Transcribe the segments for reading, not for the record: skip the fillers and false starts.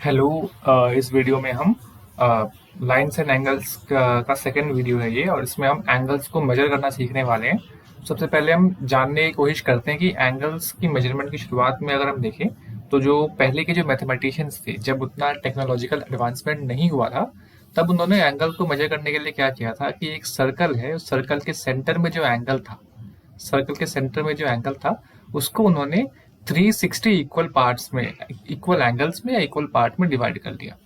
Hello. इस video में हम लाइन्स एंड एंगल्स का सेकंड वीडियो है ये, और इसमें हम एंगल्स को मेजर करना सीखने वाले हैं। सबसे पहले हम जानने की कोशिश करते हैं कि एंगल्स की मेजरमेंट की शुरुआत में अगर हम देखें तो जो पहले के जो मैथमेटिशियंस थे, जब उतना टेक्नोलॉजिकल एडवांसमेंट नहीं हुआ था, तब उन्होंने एंगल को मेजर करने के लिए क्या किया था कि एक सर्कल है, उस सर्कल के सेंटर में जो एंगल था, सर्कल के सेंटर में जो एंगल था उसको उन्होंने 360 इक्वल पार्ट्स में, इक्वल एंगल्स में या इक्वल पार्ट में डिवाइड कर दिया।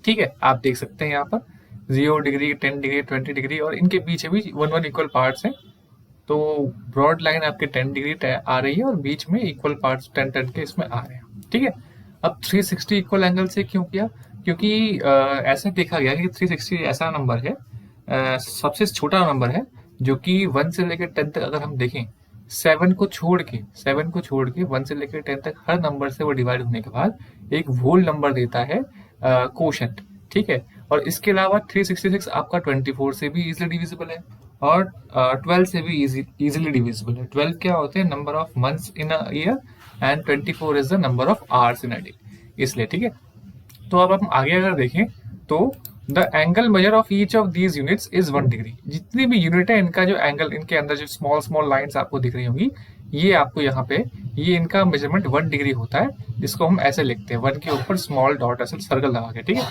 ठीक है, आप देख सकते हैं यहाँ पर 0 डिग्री, 10 डिग्री, 20 डिग्री, और इनके पीछे भी वन वन इक्वल पार्ट्स हैं। तो ब्रॉड लाइन आपके 10 डिग्री आ रही है और बीच में इक्वल पार्ट्स 10 10 के इसमें आ रहे हैं। ठीक है, अब 360 इक्वल एंगल से क्यों किया? क्योंकि ऐसा देखा गया कि 360 ऐसा नंबर है, सबसे छोटा नंबर है, जो कि 1 से लेकर 10 तक अगर हम देखें, 7 को छोड़ के 1 से लेकर 10 तक हर नंबर से वो डिवाइड होने के बाद एक होल नंबर देता है, कोशेंट। ठीक है, और इसके अलावा 366 आपका 24 से भी इजिली डिविजिबल है और 12 से भी इजिली डिविजिबल है। 12 क्या होते हैं? Number of months in a year, and 24 is the number of hours in a day, इसलिए। ठीक है, तो अब हम आगे अगर देखें तो the angle measure of each of these units is 1 degree. जितनी भी यूनिट है इनका जो एंगल, इनके अंदर जो स्मॉल स्मॉल लाइंस आपको दिख रही होंगी, ये आपको यहाँ पे, ये इनका मेजरमेंट 1 डिग्री होता है, जिसको हम ऐसे लिखते हैं, 1 के ऊपर स्मॉल डॉट ऐसे सर्कल लगा के। ठीक है,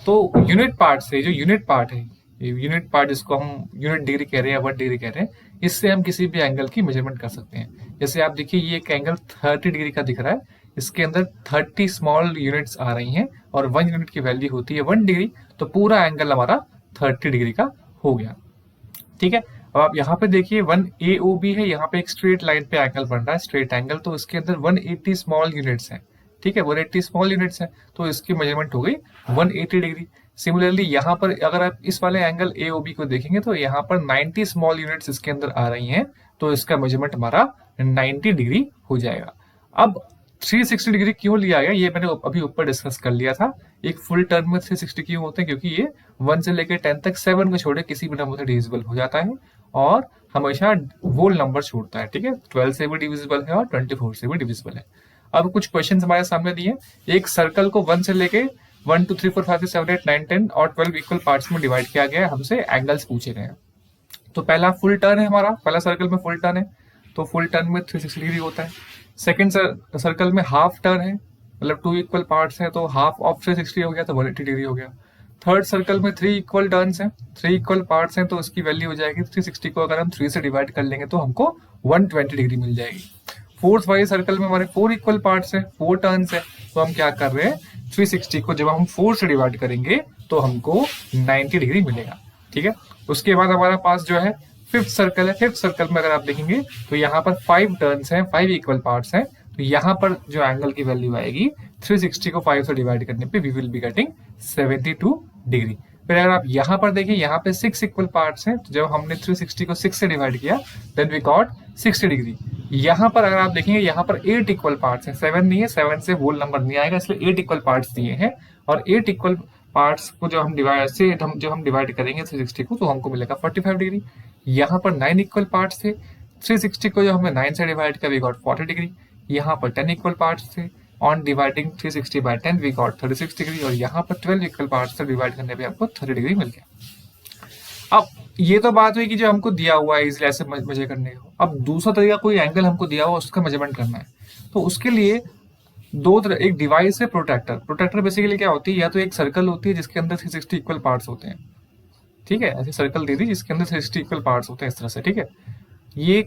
तो यूनिट पार्ट से, जो यूनिट पार्ट है, यूनिट पार्ट जिसको हम यूनिट डिग्री कह रहे हैं या 1 डिग्री कह रहे हैं, इससे हम किसी भी एंगल की मेजरमेंट कर सकते हैं। जैसे आप देखिए, ये एक एंगल 30 डिग्री का दिख रहा है, इसके अंदर 30 स्मॉल यूनिट्स आ रही हैं और 1 यूनिट की वैल्यू होती है 1 डिग्री, तो पूरा एंगल हमारा 30 डिग्री का हो गया। ठीक है, अब आप यहाँ पे देखिए 1 AOB है, यहाँ पे एक स्ट्रेट लाइन पे एंगल बन रहा है, स्ट्रेट एंगल, तो इसके अंदर 180 स्मॉल यूनिट्स हैं। ठीक है, 180 स्मॉल यूनिट्स हैं, तो इसकी मेजरमेंट हो गई 180 डिग्री। सिमिलरली यहाँ पर अगर आप इस वाले एंगल AOB को देखेंगे तो यहाँ पर 90 स्मॉल यूनिट्स इसके अंदर आ रही हैं, तो इसका मेजरमेंट हमारा 90 डिग्री हो जाएगा। अब 360 डिग्री क्यों लिया गया, ये मैंने अभी ऊपर डिस्कस कर लिया था। एक फुल टर्न में 360 क्यों होते हैं? क्योंकि ये 1 से लेकर 10 तक 7 को छोड़े किसी भी नंबर से डिविजिबल हो जाता है और हमेशा होल नंबर छोड़ता है। ठीक है, 12 से भी डिविजिबल है और 24 से भी डिविजिबल है। अब कुछ क्वेश्चन हमारे सामने दिए, एक सर्कल को 1 से लेके 1 2 3 4 5 6 7 8 9 10 और 12 इक्वल पार्ट्स में डिवाइड किया गया है, हमसे एंगल्स पूछे गए हैं। तो पहला फुल टर्न है, हमारा पहला सर्कल में फुल टर्न है, तो फुल टर्न में 360 डिग्री होता है। सेकेंड सर्कल में हाफ टर्न है, मतलब 2 इक्वल पार्ट्स हैं, तो हाफ ऑफ 360 हो गया, तो 180 डिग्री हो गया। थर्ड सर्कल में 3 इक्वल टर्न्स हैं, 3 इक्वल पार्ट्स हैं, तो उसकी वैल्यू हो जाएगी 360 को अगर हम 3 से डिवाइड कर लेंगे तो हमको 120 डिग्री मिल जाएगी। फोर्थ वाले सर्कल में हमारे 4 इक्वल पार्ट्स हैं, 4 टर्न्स हैं, तो हम क्या कर रहे हैं, 360 को जब हम 4 से डिवाइड करेंगे तो हमको 90 डिग्री मिलेगा। ठीक है, उसके बाद हमारा पास जो है फिफ्थ सर्कल है। फिफ्थ सर्कल में अगर आप देखेंगे तो यहाँ पर 5 टर्न्स हैं, 5 इक्वल पार्ट्स हैं, तो यहाँ पर जो एंगल की वैल्यू आएगी 360 को 5 से डिवाइड करने पे we will be getting 72 degree. फिर अगर आप यहाँ पर देखिए, यहाँ पे 6 इक्वल पार्ट्स हैं, तो जब हमने 360 को 6 से डिवाइड किया देन वी गॉट 60 डिग्री। यहाँ पर अगर आप देखेंगे, यहाँ पर 8 इक्वल पार्ट्स हैं, 7 नहीं है, 7 से होल नंबर नहीं आएगा, इसलिए 8 इक्वल पार्ट्स दिए हैं, और 8 इक्वल पार्ट्स को जो हम डिवाइड करेंगे 360 को, तो हमको मिलेगा 45 डिग्री। यहाँ पर 9 इक्वल पार्ट्स थे, 360 को जो हमने 9 से डिवाइड किया वी गॉट 40 डिग्री। यहाँ पर 10 इक्वल पार्ट्स थे, on dividing 360 by 10 we got 36 degree, और यहाँ पर 12 इक्वल पार्ट्स से डिवाइड करने पे आपको 30 डिग्री मिल गया। अब ये तो बात हुई कि जो हमको दिया हुआ है इजिली ऐसे मेजर करने को। अब दूसरा तरीका, कोई एंगल हमको दिया हुआ उसका मेजरमेंट करना है, तो उसके लिए दो तरह, एक डिवाइस है प्रोटेक्टर। प्रोटेक्टर बेसिकली क्या होती है, या तो एक सर्कल होती है जिसके अंदर 360 इक्वल पार्ट्स होते हैं। ठीक है, ऐसे सर्कल दे दी जिसके अंदर 360 इक्वल पार्ट्स होते हैं, इस तरह से। ठीक है, ये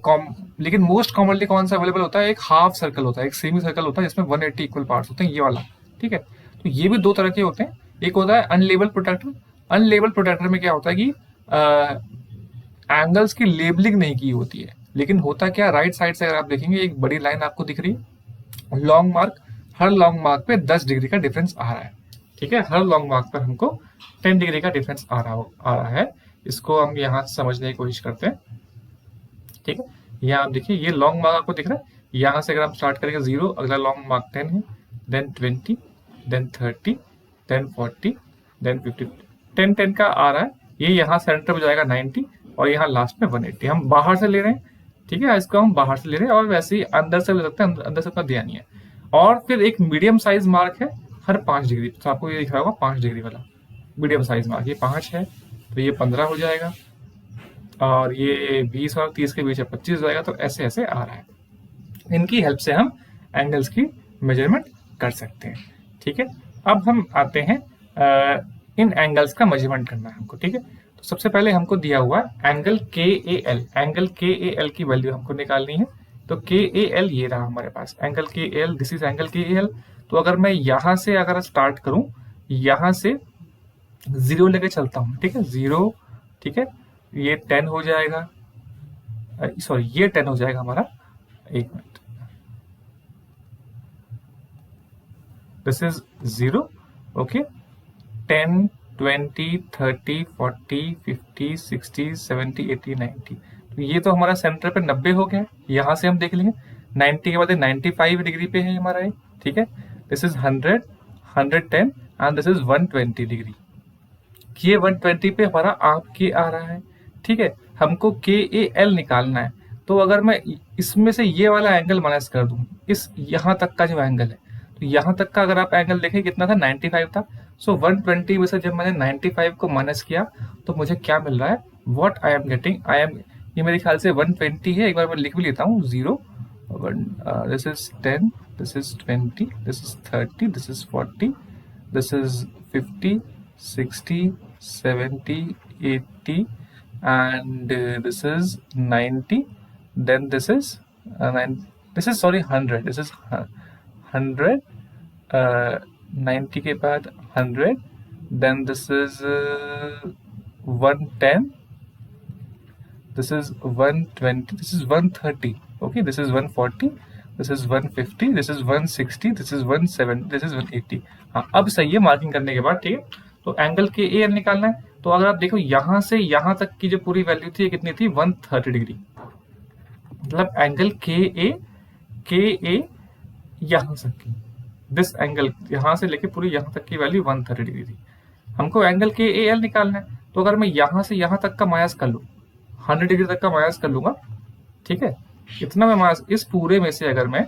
लेकिन मोस्ट कॉमनली कौन सा अवेलेबल होता है, एक हाफ सर्कल होता है, एक सेमी सर्कल होता है जिसमें 180 इक्वल पार्ट्स होते हैं, ये वाला। ठीक है, तो ये भी दो तरह के होते हैं। एक होता है अनलेबल प्रोटेक्टर। अनलेबल प्रोटेक्टर में क्या होता है कि एंगल्स की लेबलिंग नहीं की होती है, लेकिन होता क्या, राइट साइड से अगर आप देखेंगे एक बड़ी लाइन आपको दिख रही है, लॉन्ग मार्क, हर लॉन्ग मार्क पे 10 डिग्री का डिफरेंस आ रहा है। ठीक है, हर लॉन्ग मार्क पर हमको 10 डिग्री का डिफरेंस आ रहा है। इसको हम यहाँ से समझने की कोशिश करते हैं। ठीक है, यहाँ आप देखिए, ये लॉन्ग मार्क आपको दिख रहा है, यहाँ से अगर हम स्टार्ट करेंगे 0, अगला लॉन्ग मार्क 10 है, देन 20, देन 30, देन 40, देन 50, 10 का आ रहा है, ये यहाँ सेंटर में जाएगा 90, और यहाँ लास्ट में 180। हम बाहर से ले रहे हैं, ठीक है, इसको हम बाहर से ले रहे हैं, और वैसे ही अंदर से ले सकते हैं, अंदर से उतना दिया नहीं है। और फिर एक मीडियम साइज मार्क है, हर 5 डिग्री। तो आपको ये दिख रहा होगा 5 डिग्री वाला मीडियम साइज में, ये 5 है तो ये 15 हो जाएगा, और ये 20 और 30 के बीच है 25 हो जाएगा। तो ऐसे ऐसे आ रहा है। इनकी हेल्प से हम एंगल्स की मेजरमेंट कर सकते हैं। ठीक है, अब हम आते हैं इन एंगल्स का मेजरमेंट करना है हमको। ठीक है, तो सबसे पहले हमको दिया हुआ एंगल के ए एल, एंगल के ए एल की वैल्यू हमको निकालनी है। तो के ए एल ये रहा हमारे पास, एंगल के A L, this is angle के ए एल। तो अगर मैं यहाँ से अगर स्टार्ट करूं, यहाँ से 0 लेके चलता हूँ, ठीक है, 0, ठीक है, ये 10 हो जाएगा, सॉरी ये 10 हो जाएगा हमारा, एक मिनट, दिस इज 0, ओके, 10, 20, 30, 40, 50, 60, 70, 80, 90। तो ये तो हमारा सेंटर पे 90 हो गया। यहाँ से हम देख लेंगे 90 के बाद 95 डिग्री पे है हमारा ये। ठीक है, this is 100, 110 and this is 120 degree. ये 120 पे हमारा आप के आ रहा है। ठीक है, हमको के ए एल निकालना है। तो अगर मैं इसमें से ये वाला एंगल माइनस कर दूं, इस यहाँ तक का जो एंगल है, तो यहाँ तक का अगर आप एंगल देखें कितना था, 95 था। सो 120 में से जब मैंने 95 को माइनस किया तो मुझे क्या मिल रहा है, what I am getting, I am, ये मेरे ख्याल से 120 है। एक बार मैं लिख भी लेता हूँ, 0, this is 10, this is 20, this is 30, this is 40, this is 50, 60, 70, 80 and this is 90, then this is 100, this is 100, 90 के बाद 100, then this is 110, this is 120, this is 130, okay, this is 140, this is 150, this is 160, this is 170, this is 180। हाँ, अब सही है marking करने के बाद। ठीक है, तो एंगल के ए एल निकालना है। तो अगर आप देखो यहाँ से यहाँ तक की जो पूरी वैल्यू थी कितनी थी, 130 डिग्री। मतलब एंगल के ए यहाँ तक की, दिस एंगल यहाँ से लेके पूरी यहाँ तक की वैल्यू 130 डिग्री थी। हमको एंगल के ए एल निकालना है। तो अगर मैं यहाँ से यहाँ तक का माइनस कर लूँ, 100 डिग्री तक का माइनस कर लूंगा, ठीक है, इतना मैं माइनस, इस पूरे में से अगर मैं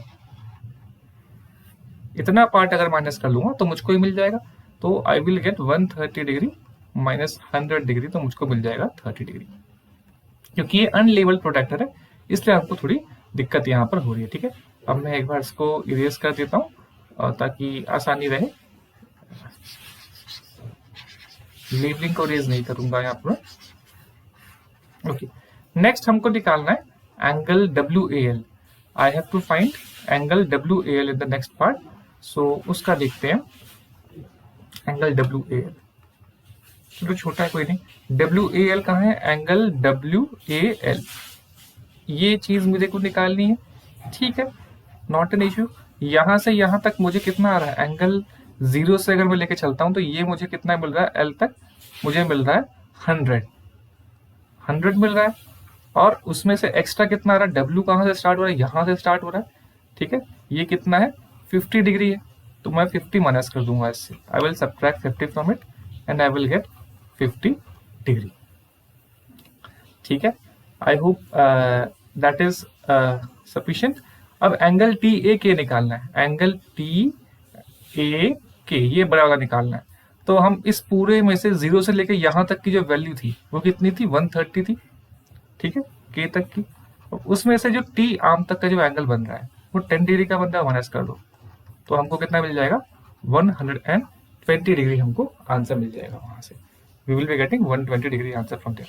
इतना पार्ट अगर माइनस कर लूंगा तो मुझको ही मिल जाएगा। तो I will get 130 degree minus 100 degree, तो मुझको मिल जाएगा 30 डिग्री। क्योंकि ये अनलेबल्ड प्रोटेक्टर है इसलिए आपको थोड़ी दिक्कत यहाँ पर हो रही है। ठीक है, अब मैं एक बार इसको इरेज कर देता हूँ ताकि आसानी रहे। लेबलिंग को इरेज नहीं करूंगा यहाँ पर। ओके, नेक्स्ट हमको निकालना है angle W A L. I have to find angle W A L in the next part. So उसका देखते हैं, एंगल डब्ल्यू ए एल, चलो छोटा है कोई नहीं। डब्ल्यू ए एल कहाँ है, एंगल डब्ल्यू ए एल, ये चीज मुझे को निकालनी है। ठीक है, नॉट एन इश्यू। यहां से यहां तक मुझे कितना आ रहा है, एंगल 0 से अगर मैं लेके चलता हूं तो ये मुझे कितना मिल रहा है, एल तक मुझे मिल रहा है 100 मिल रहा है। और उसमें से एक्स्ट्रा कितना आ रहा है, डब्ल्यू कहाँ से स्टार्ट हो रहा है, यहां से स्टार्ट हो रहा है। ठीक है, ये कितना है, 50 डिग्री है। तो मैं 50 माइनस कर दूंगा इससे, I will subtract 50 from it and I will get 50 degree. ठीक है, I hope that is sufficient. अब एंगल टी ए के निकालना है, एंगल टी ए के, ये बड़ा वाला निकालना है। तो हम इस पूरे में से 0 से लेकर यहां तक की जो वैल्यू थी वो कितनी थी, 130 थी। ठीक है, के तक की, उसमें से जो टी आर्म तक का जो एंगल बन रहा है वो 10 डिग्री का बन रहा है, माइनस कर दो तो हमको कितना मिल जाएगा, 120 डिग्री हमको आंसर मिल जाएगा। वहां से we will be getting 120 degree answer from there.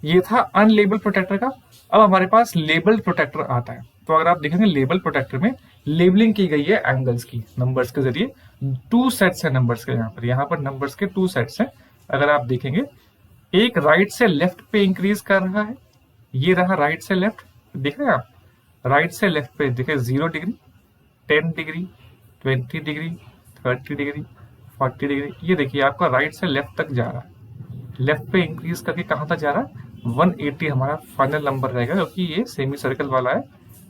ये था अनलेबल्ड प्रोटेक्टर का। अब हमारे पास लेबल्ड प्रोटेक्टर आता है। तो अगर आप देखेंगे लेबल प्रोटेक्टर में लेबलिंग की गई है एंगल्स की, नंबर्स के जरिए। 2 सेट्स है नंबर्स के, यहाँ पर नंबर्स के 2 सेट्स हैं। अगर आप देखेंगे, एक राइट से लेफ्ट पे इंक्रीज कर रहा है, ये रहा राइट से लेफ्ट, देख रहे हैं आप, राइट से लेफ्ट पे देखिए 0 degree, 10 degree, 20 degree, 30 degree, 40 degree. ये देखिए आपका राइट से लेफ्ट तक जा रहा है, लेफ्ट पे इंक्रीज करके कहां तक जा रहा है, 180 हमारा फाइनल नंबर रहेगा, क्योंकि ये सेमी सर्कल वाला है।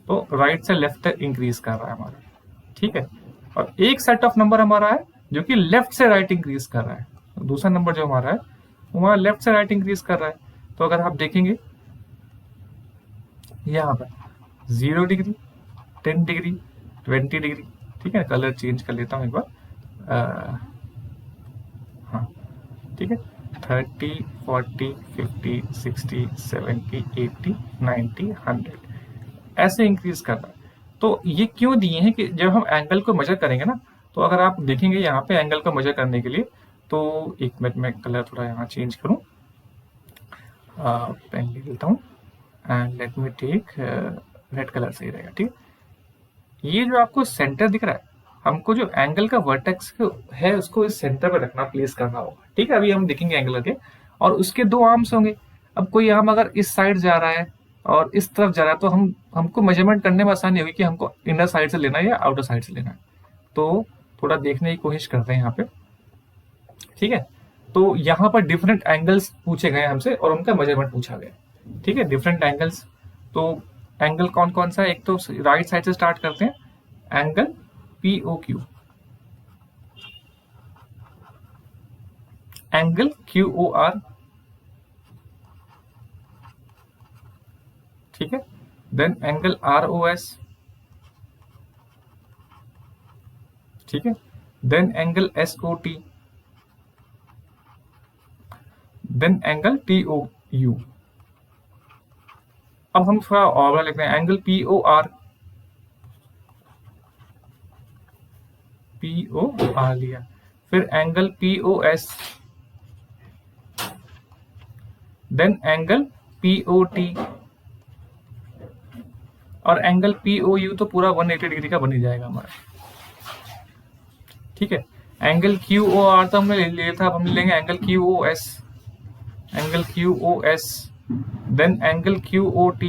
तो राइट से लेफ्ट तक इंक्रीज कर रहा है हमारा। ठीक है, और एक सेट ऑफ नंबर हमारा है जो कि लेफ्ट से राइट इंक्रीज कर रहा है। दूसरा नंबर जो हमारा है वो हमारा लेफ्ट से राइट इंक्रीज कर रहा है। तो अगर आप देखेंगे यहाँ पर 0 डिग्री, 10 डिग्री, 20 डिग्री, ठीक है, कलर चेंज कर लेता हूँ एक बार। हाँ ठीक है, 30, 40, 50, 60, 70, 80, 90, 100 ऐसे इंक्रीज कर रहा है। तो ये क्यों दिए हैं कि जब हम एंगल को मेजर करेंगे ना, तो अगर आप देखेंगे यहाँ पे एंगल को मेजर करने के लिए, तो एक मिनट में कलर थोड़ा यहाँ चेंज करूँ, पेन ले लेता हूँ and let me take red colour सही रहेगा। ठीक है, ये जो आपको सेंटर दिख रहा है, हमको जो एंगल का वर्टेक्स है उसको इस सेंटर पे रखना, प्लेस करना होगा। ठीक है, अभी हम देखेंगे एंगल के, और उसके दो आर्म्स होंगे। अब कोई आर्म अगर इस साइड जा रहा है और इस तरफ जा रहा है, तो हमको मेजरमेंट करने में आसानी होगी कि हमको इनर साइड से लेना है या आउटर साइड से लेना है। तो थोड़ा देखने की कोशिश करते हैं यहाँ पे। ठीक है, तो यहाँ पर डिफरेंट एंगल्स पूछे गए हमसे और उनका मेजरमेंट पूछा गया। ठीक है, डिफरेंट एंगल्स, तो एंगल कौन कौन सा है? एक तो राइट साइड से स्टार्ट करते हैं, एंगल POQ, एंगल QOR, ठीक है, देन एंगल ROS, ठीक है, then angle SOT, then angle TOU। अब हम थोड़ा और लिखते हैं, एंगल POR लिया, फिर angle POS, then angle POT, और एंगल POU तो पूरा 180 डिग्री का बन ही जाएगा हमारा। ठीक है, एंगल QOR तो हमने ले लिया था, अब हम लेंगे angle QOS, angle QOS, then angle QOT,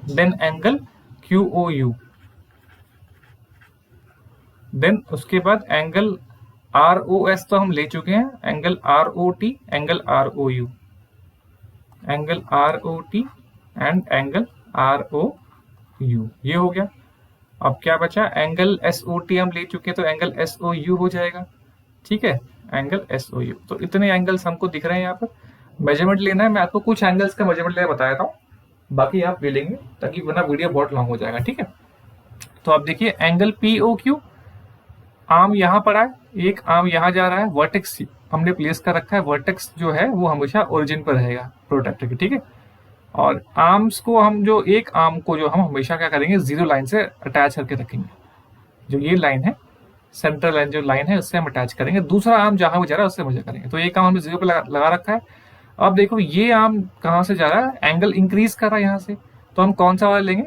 then angle QOU, then उसके बाद एंगल ROS तो हम ले चुके हैं, angle ROT, angle ROU, angle ROT and angle ROU, ये हो गया। अब क्या बचा? एंगल SOT हम ले चुके हैं, तो एंगल SOU हो जाएगा। ठीक है, एंगल SOU। तो इतने एंगल्स हमको दिख रहे हैं यहाँ पर। मेजरमेंट लेना है, मैं आपको कुछ एंगल्स का मेजरमेंट लेना बता देता हूँ, बाकी आप ले लेंगे, ताकि वरना वीडियो बहुत लॉन्ग हो जाएगा। ठीक है, तो आप देखिए एंगल POQ, आर्म यहाँ पर है, एक आर्म यहाँ जा रहा है, वर्टेक्स हमने प्लेस कर रखा है, वर्टेक्स जो है वो हमेशा ओरिजिन पर रहेगा प्रोट्रैक्टर के। ठीक है, और आर्म्स को हम जो एक आर्म को जो हम हमेशा क्या करेंगे, जीरो लाइन से अटैच करके रखेंगे। जो ये लाइन है, सेंट्रल लाइन जो लाइन है, उससे हम अटैच करेंगे। दूसरा आर्म जहां वो जा रहा है उससे मेजर करेंगे। तो एक आर्म हमने जीरो पे लगा रखा है। अब देखो ये आर्म कहाँ से जा रहा है, एंगल इंक्रीज कर रहा है यहाँ से, तो हम कौन सा वाला लेंगे?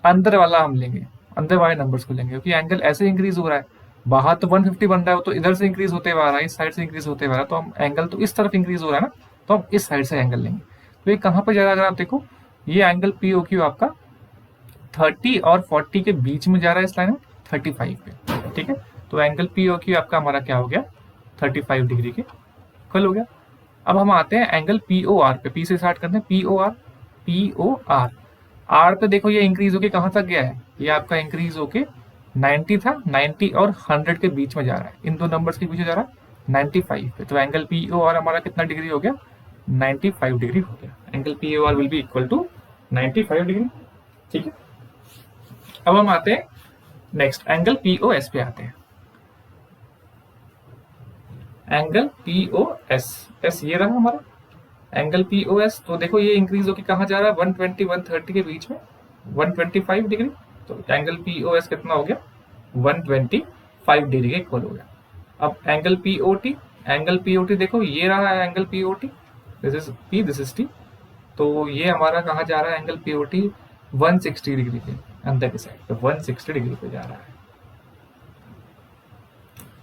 अंदर वाला हम लेंगे, अंदर वाले नंबर्स को लेंगे, क्योंकि एंगल ऐसे इंक्रीज हो रहा है। बाहर तो 150 बन रहा है, वो तो इधर से इंक्रीज होते हुए आ रहा है, इस साइड से इंक्रीज होते हुए आ रहा है, तो हम एंगल तो इस तरफ इंक्रीज हो रहा है ना, तो हम इस साइड से एंगल लेंगे। तो ये कहाँ पर जा रहा है? अगर आप देखो, ये एंगल POQ आपका 30 और 40 के बीच में जा रहा है, इस लाइन में 35 पे। ठीक है, तो एंगल POQ आपका हमारा क्या हो गया? 35 डिग्री के इक्वल हो गया। अब हम आते हैं एंगल POR पे, P से स्टार्ट करते हैं, POR R पे देखो ये इंक्रीज होके कहाँ तक गया है? ये आपका इंक्रीज होके 90 था, 90 और 100 के बीच में जा रहा है, इन दो नंबर्स के बीच में जा रहा है 95 पे। तो एंगल POR हमारा कितना डिग्री हो गया? 95 डिग्री हो गया। Angle POR will be equal to 95 degree. ठीक है, अब हम आते हैं नेक्स्ट एंगल POS पे आते हैं। एंगल POS ये रहा हमारा एंगल POS। तो देखो ये इंक्रीज होकर कहाँ जा रहा है? 120 130 के बीच में, 125 डिग्री। तो एंगल POS कितना हो गया? 125 डिग्री के इक्वल हो गया। अब एंगल POT देखो ये रहा है angle POT, this is P, this is T। तो ये हमारा कहाँ जा रहा है? एंगल POT 160 डिग्री पे अंदर की साइड, तो 160 डिग्री पे जा रहा है।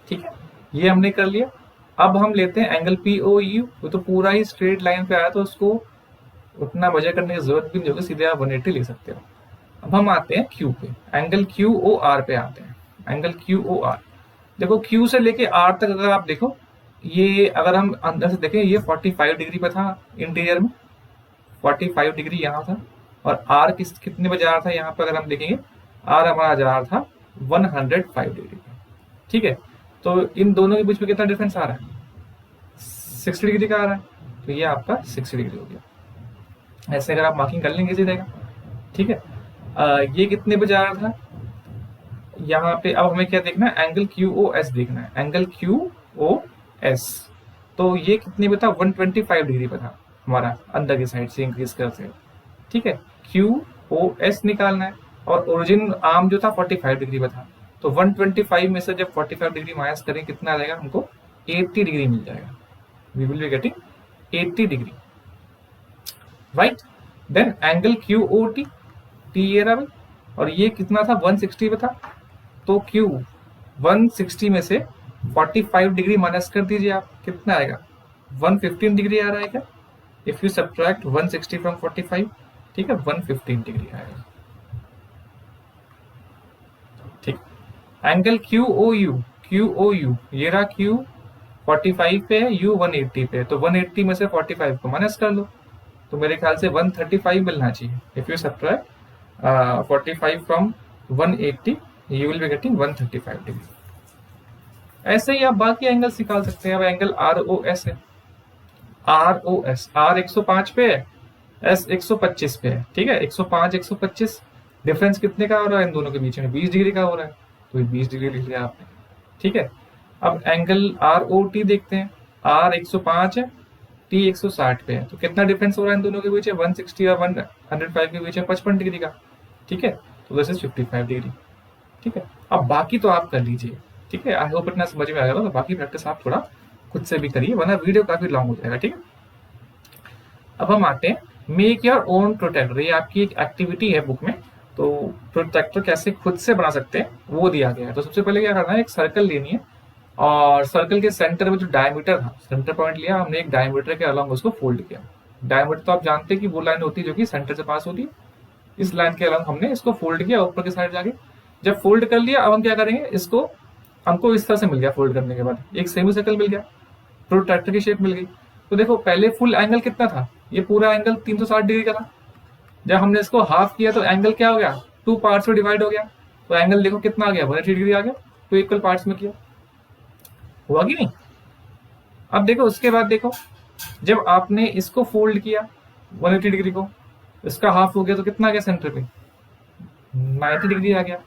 ठीक है, ये हमने कर लिया। अब हम लेते हैं एंगल POU, वो तो पूरा ही स्ट्रेट लाइन पे आया, तो उसको उतना मेजर करने की जरूरत भी नहीं होगी, सीधे आप 180 ले सकते हो। अब हम आते हैं Q पे, एंगल QOR पे आते हैं। एंगल QOR देखो, Q से लेके R तक अगर आप देखो, ये अगर हम अंदर से देखें, ये 45 डिग्री पे था इंटीरियर में, 45 डिग्री यहाँ था, और R कितने पे जा रहा था? यहाँ पे अगर हम देखेंगे, R हमारा जा रहा था 105 डिग्री पे। ठीक है, तो इन दोनों के बीच में कितना डिफरेंस आ रहा है? 60 डिग्री का आ रहा है, तो ये आपका 60 डिग्री हो गया। ऐसे अगर आप मार्किंग कर लेंगे इसी रहेगा। ठीक है, ये कितने पे जा रहा था? यहाँ पे अब हमें क्या देखना है, एंगल QOS देखना है, एंगल QOS। तो ये कितने पे था, 125 डिग्री पे था हमारा, अंदर की साइड से इंक्रीज करते हुए, ठीक है। QOS निकालना है, और ओरिजिन आर्म जो था 45 डिग्री पे था। तो 125 में से जब 45 डिग्री माइनस करें कितना आ जाएगा, हमको 80 डिग्री मिल जाएगा। We will be getting 80 degree, right. Then angle QOT, T ये रहा भाई, और ये कितना था, 160 पे था। तो Q 160 में से 45 डिग्री माइनस कर दीजिए आप, कितना आएगा, 115 डिग्री आ रहा है क्या। इफ यू सब्ट्रैक्ट 160 फ्रॉम 45, ठीक है, 115 डिग्री आएगा, ठीक। एंगल QOU ये रहा, Q 45 पे है, U 180 पे है, तो 180 में से 45 को माइनस कर लो, तो मेरे ख्याल से 135 मिलना चाहिए। If you subtract 45 from 180, you will be getting 135 degree. ऐसे ही आप बाकी एंगल्स निकाल सकते हैं। अब एंगल ROS है, ROS, R 105 पे है, S 125 पे है, ठीक है। 105 125 डिफरेंस कितने का हो रहा है इन दोनों के बीच में, 20 डिग्री का हो रहा है, तो 20 डिग्री लिख लिया आपने, ठीक है। अब एंगल ROT देखते हैं, R 105 है, T 160 पे है, तो कितना डिफरेंस हो रहा है इन दोनों के बीच में, 160 और 105 के बीच में 55 डिग्री का, ठीक है। तो दिस इज 55 डिग्री, ठीक है। अब बाकी तो आप कर लीजिए, ठीक है। आई होप इतना समझ में आ गया, तो बाकी प्रैक्टिस आप थोड़ा खुद से भी करिए, वरना वीडियो काफी लॉन्ग हो जाएगा, ठीक है। अब हम आते हैं मेक योर ओन प्रोटेक्टर, ये आपकी एक एक्टिविटी है बुक में। तो प्रोटेक्टर कैसे खुद से बना सकते हैं वो दिया गया है। तो सबसे पहले क्या करना है, एक सर्कल लेनी है, और सर्कल के सेंटर में जो डायमीटर था, सेंटर पॉइंट लिया हमने, एक डायमीटर के अलॉन्ग उसको फोल्ड किया। डायमीटर तो आप जानते हैं कि वो लाइन होती है जो कि सेंटर से पास होती है। इस लाइन के अलॉन्ग हमने इसको फोल्ड किया ऊपर की साइड जाके। जब फोल्ड कर लिया, अब हम क्या करेंगे, इसको हमको इस तरह से मिल गया, फोल्ड करने के बाद एक सेमी सर्कल मिल गया, प्रोट्रैक्टर की शेप मिल गई। तो देखो पहले फुल एंगल कितना था, ये पूरा एंगल 360 डिग्री का था। जब हमने इसको हाफ किया तो एंगल क्या हो गया, 2 पार्ट्स में डिवाइड हो गया। तो एंगल देखो कितना आ गया, 180 डिग्री आ गया। 2 इक्वल पार्ट्स में किया, हुआ कि नहीं। अब देखो उसके बाद देखो, जब आपने इसको फोल्ड किया 180 डिग्री को, इसका हाफ हो गया, तो कितना आ गया सेंटर पे, 90 डिग्री आ गया।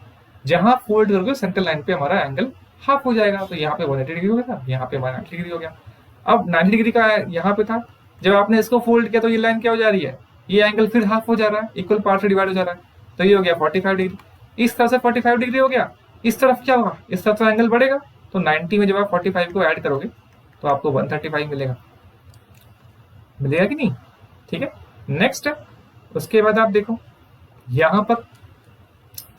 जहां फोल्ड करोगे सेंटर लाइन पे हमारा एंगल हाफ हो जाएगा। तो यहाँ पे 180 डिग्री हो गया था, यहाँ पे 190 डिग्री हो गया। अब 90 डिग्री का यहाँ पे था, जब आपने इसको फोल्ड किया तो ये लाइन क्या हो जा रही है, ये एंगल फिर हाफ हो जा रहा है, इक्वल पार्ट से डिवाइड हो जा रहा है। तो ये हो गया 45 डिग्री। इस तरह से 45 डिग्री हो गया। इस तरफ क्या होगा, इस तरफ तो एंगल बढ़ेगा। तो 90 में जब आप 45 को ऐड करोगे तो आपको 135 मिलेगा, मिलेगा कि नहीं, ठीक है। नेक्स्ट है, उसके बाद आप देखो यहाँ पर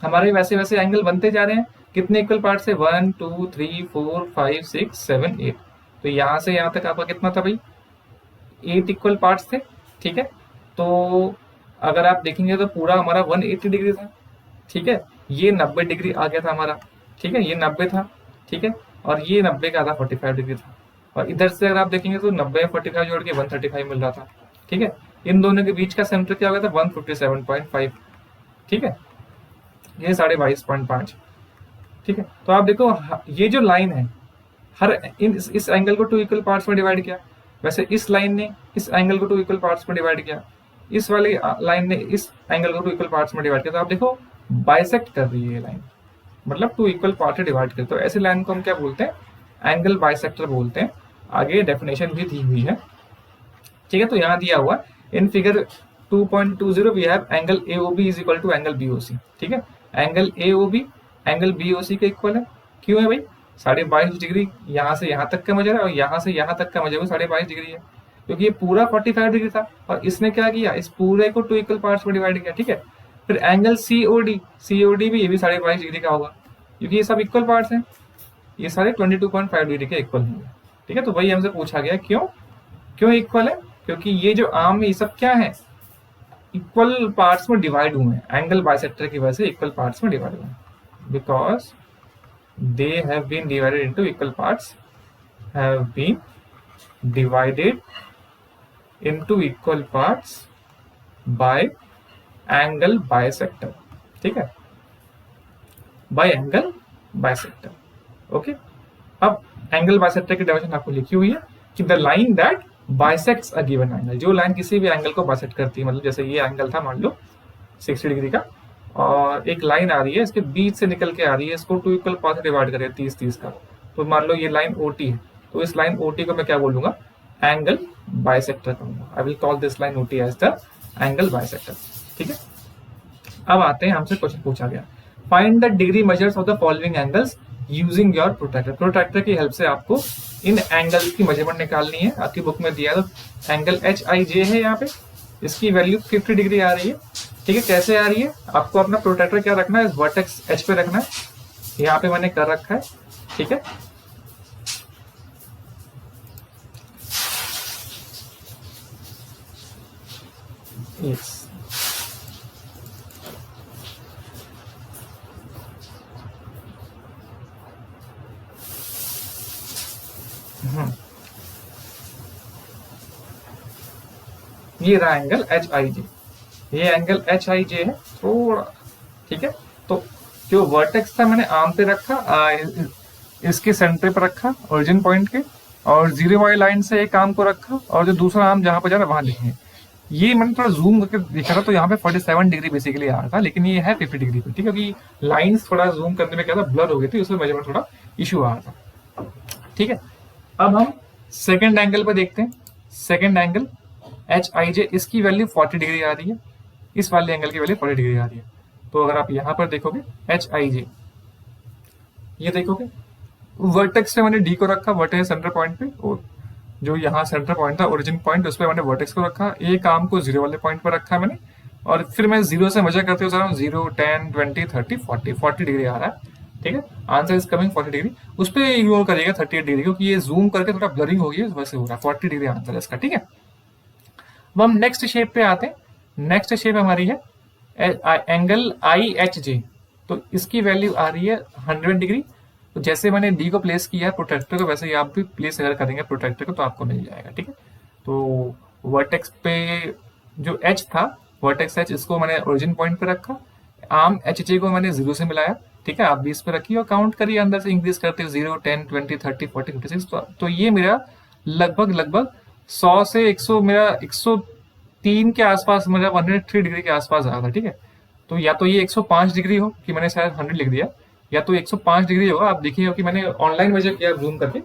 हमारे वैसे वैसे एंगल बनते जा रहे हैं। कितने इक्वल पार्ट से, 1 2 3 4 5 6 7 8। तो यहाँ से यहाँ तक आपका कितना था भाई, 8 इक्वल पार्ट्स थे, ठीक है। तो अगर आप देखेंगे तो पूरा हमारा 180 डिग्री था, ठीक है। ये 90 डिग्री आ गया था हमारा, ठीक है, ये 90 था, ठीक है। और ये 90 का आधा 45 डिग्री था। और इधर से अगर आप देखेंगे तो 90 और 45 जोड़ के 135 मिल रहा था, ठीक है। इन दोनों के बीच का सेंटर क्या हो गया था, 157.5, ठीक है। ये 22.5, ठीक है। तो आप देखो ये जो लाइन है, हर इस एंगल को 2 इक्वल पार्ट्स में डिवाइड किया। वैसे इस लाइन ने इस एंगल को 2 इक्वल पार्ट्स में डिवाइड किया, इस वाली लाइन ने इस एंगल को 2 इक्वल पार्ट्स में डिवाइड किया। तो आप देखो बाइसेक्ट कर रही है ये लाइन, मतलब 2 इक्वल पार्ट डिवाइड कर। तो ऐसे लाइन को हम क्या बोलते हैं, एंगल बाइसेक्टर बोलते हैं। आगे डेफिनेशन भी दी हुई है, ठीक है। तो यहाँ दिया हुआ in figure 2.20 we have angle AOB is equal to angle BOC, ठीक है। एंगल AOB एंगल BOC के इक्वल है। क्यों है भाई, 22.5 डिग्री यहाँ से यहाँ तक का मजा है, और यहाँ से यहाँ तक का मजा 22.5 डिग्री है, क्योंकि ये पूरा 45 डिग्री था। और इसने क्या किया, इस पूरे को 2 इक्वल पार्ट्स में डिवाइड किया, ठीक है। फिर एंगल COD भी, ये भी 22.5 डिग्री का होगा, क्योंकि ये सब इक्वल पार्ट्स हैं। ये सारे 22.5 डिग्री के इक्वल होंगे, ठीक है। तो वही हमसे पूछा गया क्यों इक्वल है, क्योंकि ये जो आर्म है ये सब क्या है, इक्वल पार्ट्स में डिवाइड हुए हैं। एंगल बाइसेक्टर की वजह से इक्वल पार्ट्स में डिवाइड हुए हैं, because they have been divided into equal parts, have been divided into equal parts by angle bisector, ठीक है, बाय एंगल बाइसेक्टर, ओके। अब एंगल बाइसेक्टर की डेफिनेशन आपको लिखी हुई है कि the line that bisects a given angle, जो लाइन किसी भी एंगल को बाइसेक्ट करती है। मतलब जैसे ये एंगल था मान लो 60 डिग्री का, और एक लाइन आ रही है इसके बीच से निकल के आ रही है, इसको 2 इक्वल पार्ट से डिवाइड करें 30-30 का। तो मान लो ये लाइन OT है, तो इस लाइन OT को मैं क्या बोलूंगा, एंगल बाइसेक्टर कहूंगा। I will call this line OT as the angle bisector. ठीक है, अब आते हैं, हमसे क्वेश्चन पूछा गया, find the degree measures of the following angles using your protractor. Protractor की हेल्प से आपको इन एंगल्स की मेजरमेंट निकालनी है। आपकी बुक में दिया है, तो एंगल HIJ है यहाँ पे, इसकी वैल्यू 50 डिग्री आ रही है। ठीक है, कैसे आ रही है, आपको अपना प्रोट्रैक्टर क्या रखना है, वर्टेक्स H पे रखना है, यहाँ पे मैंने कर रखा है। ठीक है, यस, ये रहा एंगल HIJ, ये एंगल HIJ है थोड़ा। ठीक है, तो जो वर्टेक्स था मैंने आर्म पे रखा, इसके सेंटर पे रखा ओरिजिन पॉइंट के, और जीरो वाली लाइन से एक आर्म को रखा, और जो दूसरा आर्म जहां पर जा रहा है वहां लिखेंगे। ये मैंने थोड़ा जूम करके देखा था, तो यहाँ पे 47 डिग्री बेसिकली आ रहा था, लेकिन ये है 50 डिग्री पे। ठीक है, क्योंकि लाइंस थोड़ा जूम करने में क्या था, ब्लर हो गई थी, उसमें मेजरमेंट थोड़ा इशू आ रहा था। ठीक है, अब हम सेकेंड एंगल पे देखते हैं। सेकेंड एंगल HIJ, इसकी वैल्यू 40 डिग्री आ रही है, इस वाले एंगल की वैल्यू 40 डिग्री आ रही है। तो अगर आप यहाँ पर देखोगे HIJ, ये देखोगे वर्टेक्स से मैंने D को रखा, वर्टेक्स सेंटर पॉइंट पे, और जो यहाँ सेंटर पॉइंट था ओरिजिन पॉइंट, उस पर मैंने वर्टेक्स को रखा, एक आर्म को जीरो वाले पॉइंट पर रखा है मैंने, और फिर मैं जीरो से मेजर करते हुए जा रहा हूँ, 0, 10, 20, 30, 40 डिग्री आ रहा है। ठीक है, आंसर इज कमिंग 40 डिग्री। उस पर इग्नोर करिएगा 38 डिग्री, क्योंकि ये जूम करके थोड़ा ब्लरिंग हो गई है, वैसे हो रहा है। 40 डिग्री आंसर है इसका। ठीक है, अब हम नेक्स्ट शेप पे आते हैं। नेक्स्ट शेप हमारी है एंगल IHJ, तो इसकी वैल्यू आ रही है 100 डिग्री। तो जैसे मैंने D को प्लेस किया है प्रोटेक्टर को, वैसे ही आप भी प्लेस अगर करेंगे प्रोटेक्टर को तो आपको मिल जाएगा। ठीक है, तो वर्टेक्स पे जो H था, वर्टेक्स H, इसको मैंने ओरिजिन पॉइंट पे रखा, आर्म HJ को मैंने 0 से मिलाया। ठीक है, आप 20 पे रखिए और काउंट करिए अंदर से इंक्रीज करते हुए, 0, 10, 20, 30, 40, 56। तो ये मेरा लगभग 100 से 100, मेरा 103 के आसपास, मेरा 103 डिग्री के आसपास आ रहा था। ठीक है, तो या तो ये 105 डिग्री हो, कि मैंने शायद 100 लिख दिया, या तो 105 डिग्री होगा, आप देखिए कि मैंने ऑनलाइन मेजर किया जूम करके।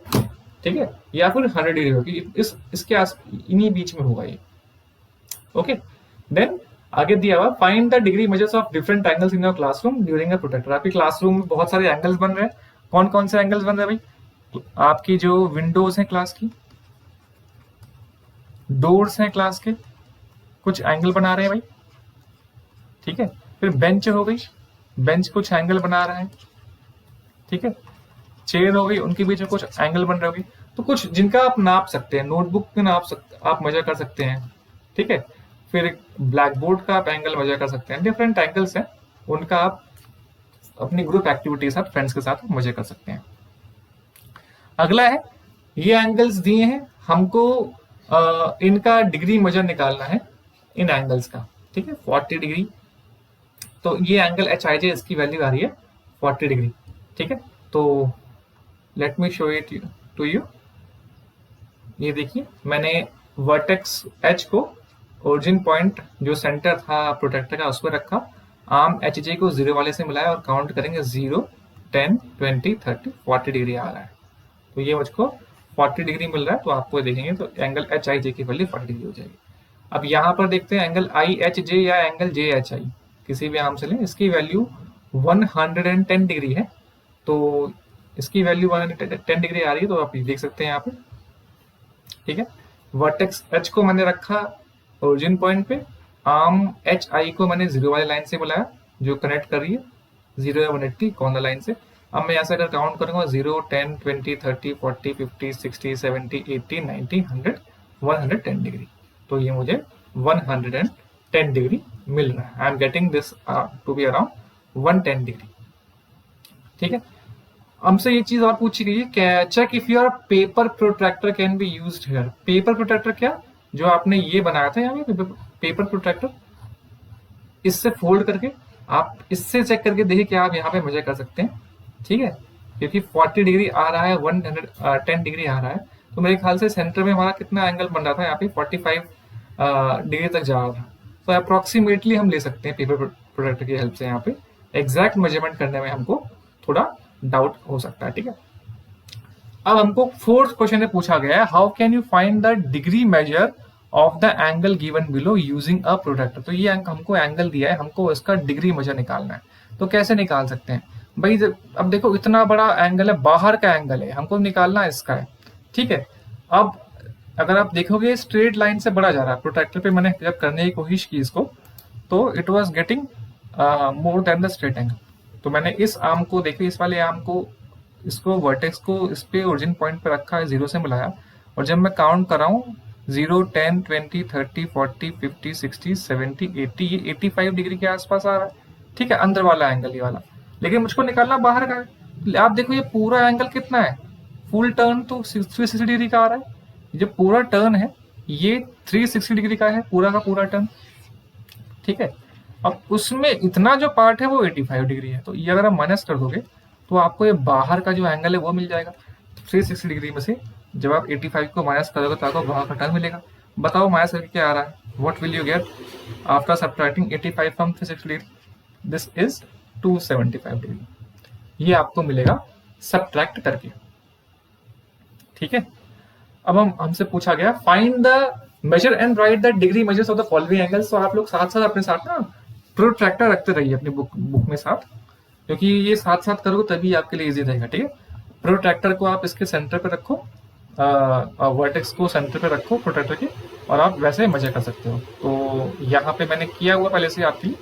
ठीक है, या फिर 100 डिग्री होगी, इसके आस इन्हीं बीच में होगा ये। ओके, देन आगे दिया हुआ, find the degree measures of different angles in your classroom during a protractor. आपकी क्लासरूम में बहुत सारे एंगल्स बन रहे हैं। कौन कौन से एंगल्स बन रहे हैं भाई, आपकी जो विंडोज हैं क्लास की, डोर्स हैं क्लास के, कुछ एंगल बना रहे हैं भाई। ठीक है, फिर बेंच हो गई, बेंच कुछ एंगल बना रहा है। ठीक है, चेयर हो गई, उनके बीच में कुछ एंगल बन रहे होगी। तो कुछ जिनका आप नाप सकते हैं, नोटबुक में नाप सकते, आप मेजर कर सकते हैं। ठीक है, फिर ब्लैक बोर्ड का आप एंगल मेजर कर सकते हैं। डिफरेंट एंगल्स हैं, उनका आप अपनी ग्रुप एक्टिविटी के साथ, फ्रेंड्स के साथ मेजर कर सकते हैं। अगला है, ये एंगल्स दिए हैं हमको, इनका डिग्री मेजर निकालना है इन एंगल्स का। ठीक है, 40 डिग्री, तो ये एंगल HIJ, इसकी वैल्यू आ रही है 40 डिग्री। ठीक है, तो let me show it to you. ये देखिए, मैंने वर्टेक्स H को ओरिजिन पॉइंट जो सेंटर था प्रोटेक्टर का, उस पर रखा, आर्म HJ को 0 वाले से मिलाया, और काउंट करेंगे 0, 10, 20, 30, 40 डिग्री आ रहा है। तो ये मुझको 40 डिग्री मिल रहा है, तो आपको देखेंगे तो एंगल HIJ की वैल्यू 40 डिग्री हो जाएगी। अब यहाँ पर देखते हैं एंगल IHJ या एंगल JHI, किसी भी आर्म से लें, इसकी वैल्यू 110 डिग्री है। तो इसकी वैल्यू 110 डिग्री आ रही है, तो आप देख सकते हैं यहाँ पे। ठीक है, वर्टेक्स H को मैंने रखा ओरिजिन पॉइंट पे, आर्म HI को मैंने 0 वाली लाइन से बुलाया, जो कनेक्ट कर रही है 0 या 180 कॉर्नर लाइन से। अब मैं यहाँ से अगर काउंट करूंगा, 0, 10, 20, 30, 40, 50, 60, 70, 80, 90, 100, 110 डिग्री। तो ये मुझे 110 डिग्री मिल रहा है। I am getting this to be around 110 degree. ठीक है, हमसे ये चीज और पूछी गई है, check if your paper protractor can be used here. Paper protractor क्या, जो आपने ये बनाया था यहाँ पे पेपर प्रोट्रैक्टर, इससे फोल्ड करके आप इससे चेक करके देखिए कि आप यहाँ पे मेजर कर सकते हैं। ठीक है, क्योंकि 40 डिग्री आ रहा है, 110 डिग्री आ रहा है, तो मेरे ख्याल से सेंटर में हमारा कितना एंगल बन रहा था, यहाँ पे 45 डिग्री तक जा रहा था। तो अप्रोक्सीमेटली हम ले सकते हैं पेपर प्रोडक्ट की हेल्प से यहाँ पे एग्जैक्ट मेजरमेंट करने में हमको थोड़ा डाउट हो सकता है, ठीक है। अब हमको फोर्थ क्वेश्चन में पूछा गया है, how can you find the degree measure of the angle given below using a protractor. तो ये हमको एंगल दिया है, हमको इसका डिग्री मेजर निकालना है। तो कैसे निकाल सकते हैं भाई, अब देखो इतना बड़ा एंगल है, बाहर का एंगल है, हमको निकालना इसका है, ठीक है। अब अगर आप देखोगे स्ट्रेट लाइन से बढ़ा जा रहा है, प्रोट्रैक्टर पे मैंने जब करने की कोशिश की इसको, तो it was getting more than the straight angle. तो मैंने इस आर्म को देखिए, इस वाले आर्म को, इसको वर्टेक्स को इस पे ओरिजिन पॉइंट पे रखा है, 0 से मिलाया, और जब मैं काउंट कर रहा हूँ 0, 10, 20, 30, 40, 50, 60, 70, 80, ये 85 डिग्री के आसपास आ रहा है, ठीक है, अंदर वाला एंगल ये वाला। लेकिन मुझको निकालना बाहर का है। आप देखो ये पूरा एंगल कितना है, फुल टर्न तो 360 डिग्री का आ रहा है। जो पूरा टर्न है ये 360 डिग्री का है, पूरा का पूरा टर्न, ठीक है। अब उसमें इतना जो पार्ट है वो 85 डिग्री है, तो ये अगर आप माइनस कर दोगे तो आपको ये बाहर का जो एंगल है वो मिल जाएगा। 360 डिग्री में से जब आप 85 को माइनस करोगे तो आपको बाहर का टर्न मिलेगा। बताओ माइनस करके क्या आ रहा है, what will you get after subtracting 85 from 360 degree, this is 275 degree. ये आपको मिलेगा सब्ट्रैक्ट करके, ठीक है। अब हमसे पूछा गया find the measure and write the degree measures of the following angles. तो आप लोग साथ साथ अपने साथ ना प्रोट्रैक्टर रखते रहिए अपनी बुक में साथ, क्योंकि ये साथ साथ करोगे तभी आपके लिए इजी रहेगा, ठीक है। प्रोट्रैक्टर को आप इसके सेंटर पे रखो, वर्टेक्स को सेंटर पे रखो प्रोट्रैक्टर के, और आप वैसे मजे कर सकते हो। तो यहाँ पे मैंने किया हुआ पहले से आपके लिए,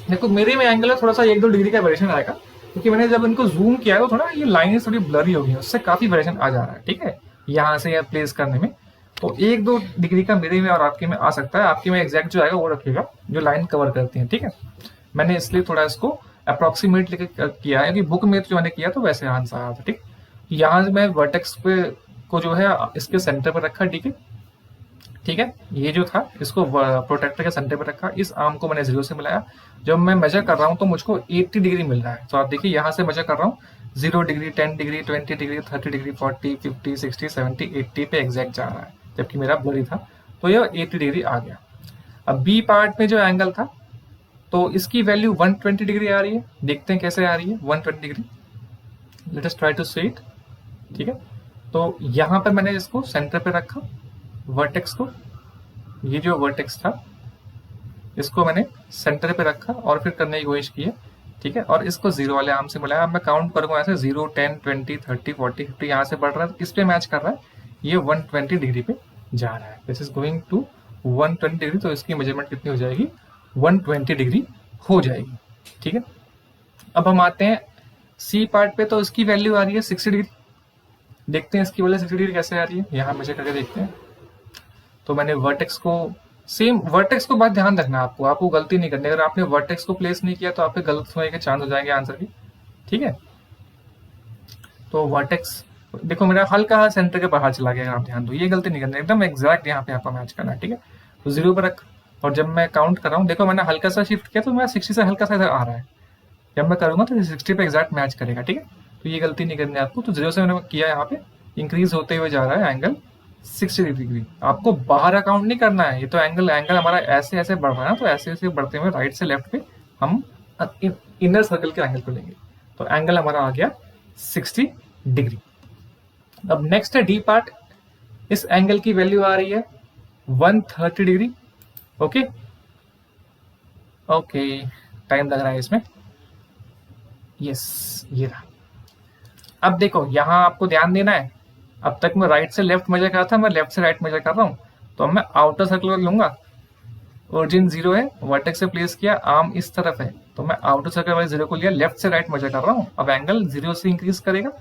देखो मेरे में एंगल है थोड़ा सा 1-2 डिग्री का वेरिएशन आएगा, क्योंकि मैंने जब इनको जूम किया तो थोड़ा ये लाइनें थोड़ी ब्लरी हो गई, उससे काफी वेरिएशन आ जा रहा है, ठीक है, यहाँ से प्लेस करने में। तो 1-2 डिग्री का मेरे में और आपके में आ सकता है, आपके में एग्जैक्ट जो आएगा वो रखिएगा जो लाइन कवर करती है, ठीक है। मैंने इसलिए थोड़ा इसको अप्रोक्सीमेट लेके किया है, कि बुक में तो जो मैंने किया तो वैसे आंसर आया था, ठीक। यहाँ से मैं वर्टेक्स पे को जो है इसके सेंटर पर रखा, ठीक है, ठीक है। ये जो था इसको प्रोटेक्टर के सेंटर पर रखा, इस आर्म को मैंने 0 से मिलाया। जब मैं मेजर कर रहा हूँ तो मुझको 80 डिग्री मिल रहा है। तो आप देखिए यहाँ से मेजर कर रहा हूँ 0 डिग्री, 10 डिग्री, 20 डिग्री, 30 डिग्री, 40, 50, 60, 70, 80 पे एग्जैक्ट जा रहा है, जबकि मेरा ब्लरी था, तो यह 80 डिग्री आ गया। अब बी पार्ट में जो एंगल था तो इसकी वैल्यू 120 डिग्री आ रही है, देखते हैं कैसे आ रही है 120 degree. Let us try to see it, ठीक है। तो यहाँ पर मैंने इसको सेंटर पे रखा, वर्टेक्स को, ये जो वर्टेक्स था इसको मैंने सेंटर पे रखा और फिर करने की कोशिश की है, ठीक है, और इसको 0 वाले आर्म से मिलाया। अब मैं काउंट करूंगा ऐसे 0, 10, 20, 30, 40, 50 यहाँ से बढ़ रहा है, किस पे मैच कर रहा है, ये 120 डिग्री पे जा रहा है। This is going to 120 degree, तो इसकी मेजरमेंट कितनी हो जाएगी, 120 डिग्री हो जाएगी, ठीक है। अब हम आते हैं सी पार्ट पे, तो इसकी वैल्यू आ रही है 60 डिग्री। देखते हैं इसकी वैल्यू 60 डिग्री कैसे आ रही है, यहाँ मेजर करके देखते हैं। तो मैंने वर्टेक्स को सेम, वर्टेक्स को बात ध्यान रखना है आपको गलती नहीं करनी। अगर आपने वर्टेक्स को प्लेस नहीं किया तो आपके गलत होने के चांस हो जाएंगे आंसर की, ठीक है। तो वर्टेक्स देखो मेरा हल्का सेंटर के बाहर चला गया, आप ध्यान दो, ये गलती नहीं करनी, एकदम एग्जैक्ट यहाँ पे आपको मैच करना है, ठीक है। तो 0 पर रख, और जब मैं काउंट कर रहा हूँ देखो मैंने हल्का सा शिफ्ट किया तो मैं 60 से हल्का सा इधर आ रहा है, जब मैं करूंगा तो 60 पे एग्जैक्ट मैच करेगा, ठीक है। तो ये गलती नहीं करनी है आपको। तो 0 से मैंने किया, यहाँ पे इंक्रीज होते हुए जा रहा है एंगल 60 डिग्री। आपको बाहर अकाउंट नहीं करना है, ये तो एंगल हमारा ऐसे ऐसे बढ़ रहा है, तो ऐसे ऐसे बढ़ते हुए राइट से लेफ्ट पे हम इनर सर्कल के एंगल को लेंगे। तो एंगल हमारा आ गया 60 डिग्री। अब नेक्स्ट है डी पार्ट, इस एंगल की वैल्यू आ रही है 130 डिग्री। ओके ओके, टाइम लग रहा है इसमें, यस ये रहा। अब देखो यहाँ आपको ध्यान देना है, अब तक मैं राइट से लेफ्ट मेजर कर रहा था, मैं लेफ्ट से राइट मेजर कर रहा हूँ। तो अब मैं आउटर सर्कल लूंगा, ओरिजिन 0 है, वर्टेक्स से प्लेस किया, आर्म इस तरफ है, तो मैं आउटर सर्कल वाले 0 को लिया, लेफ्ट से राइट मेजर कर रहा हूँ। अब एंगल 0 से इंक्रीज करेगा,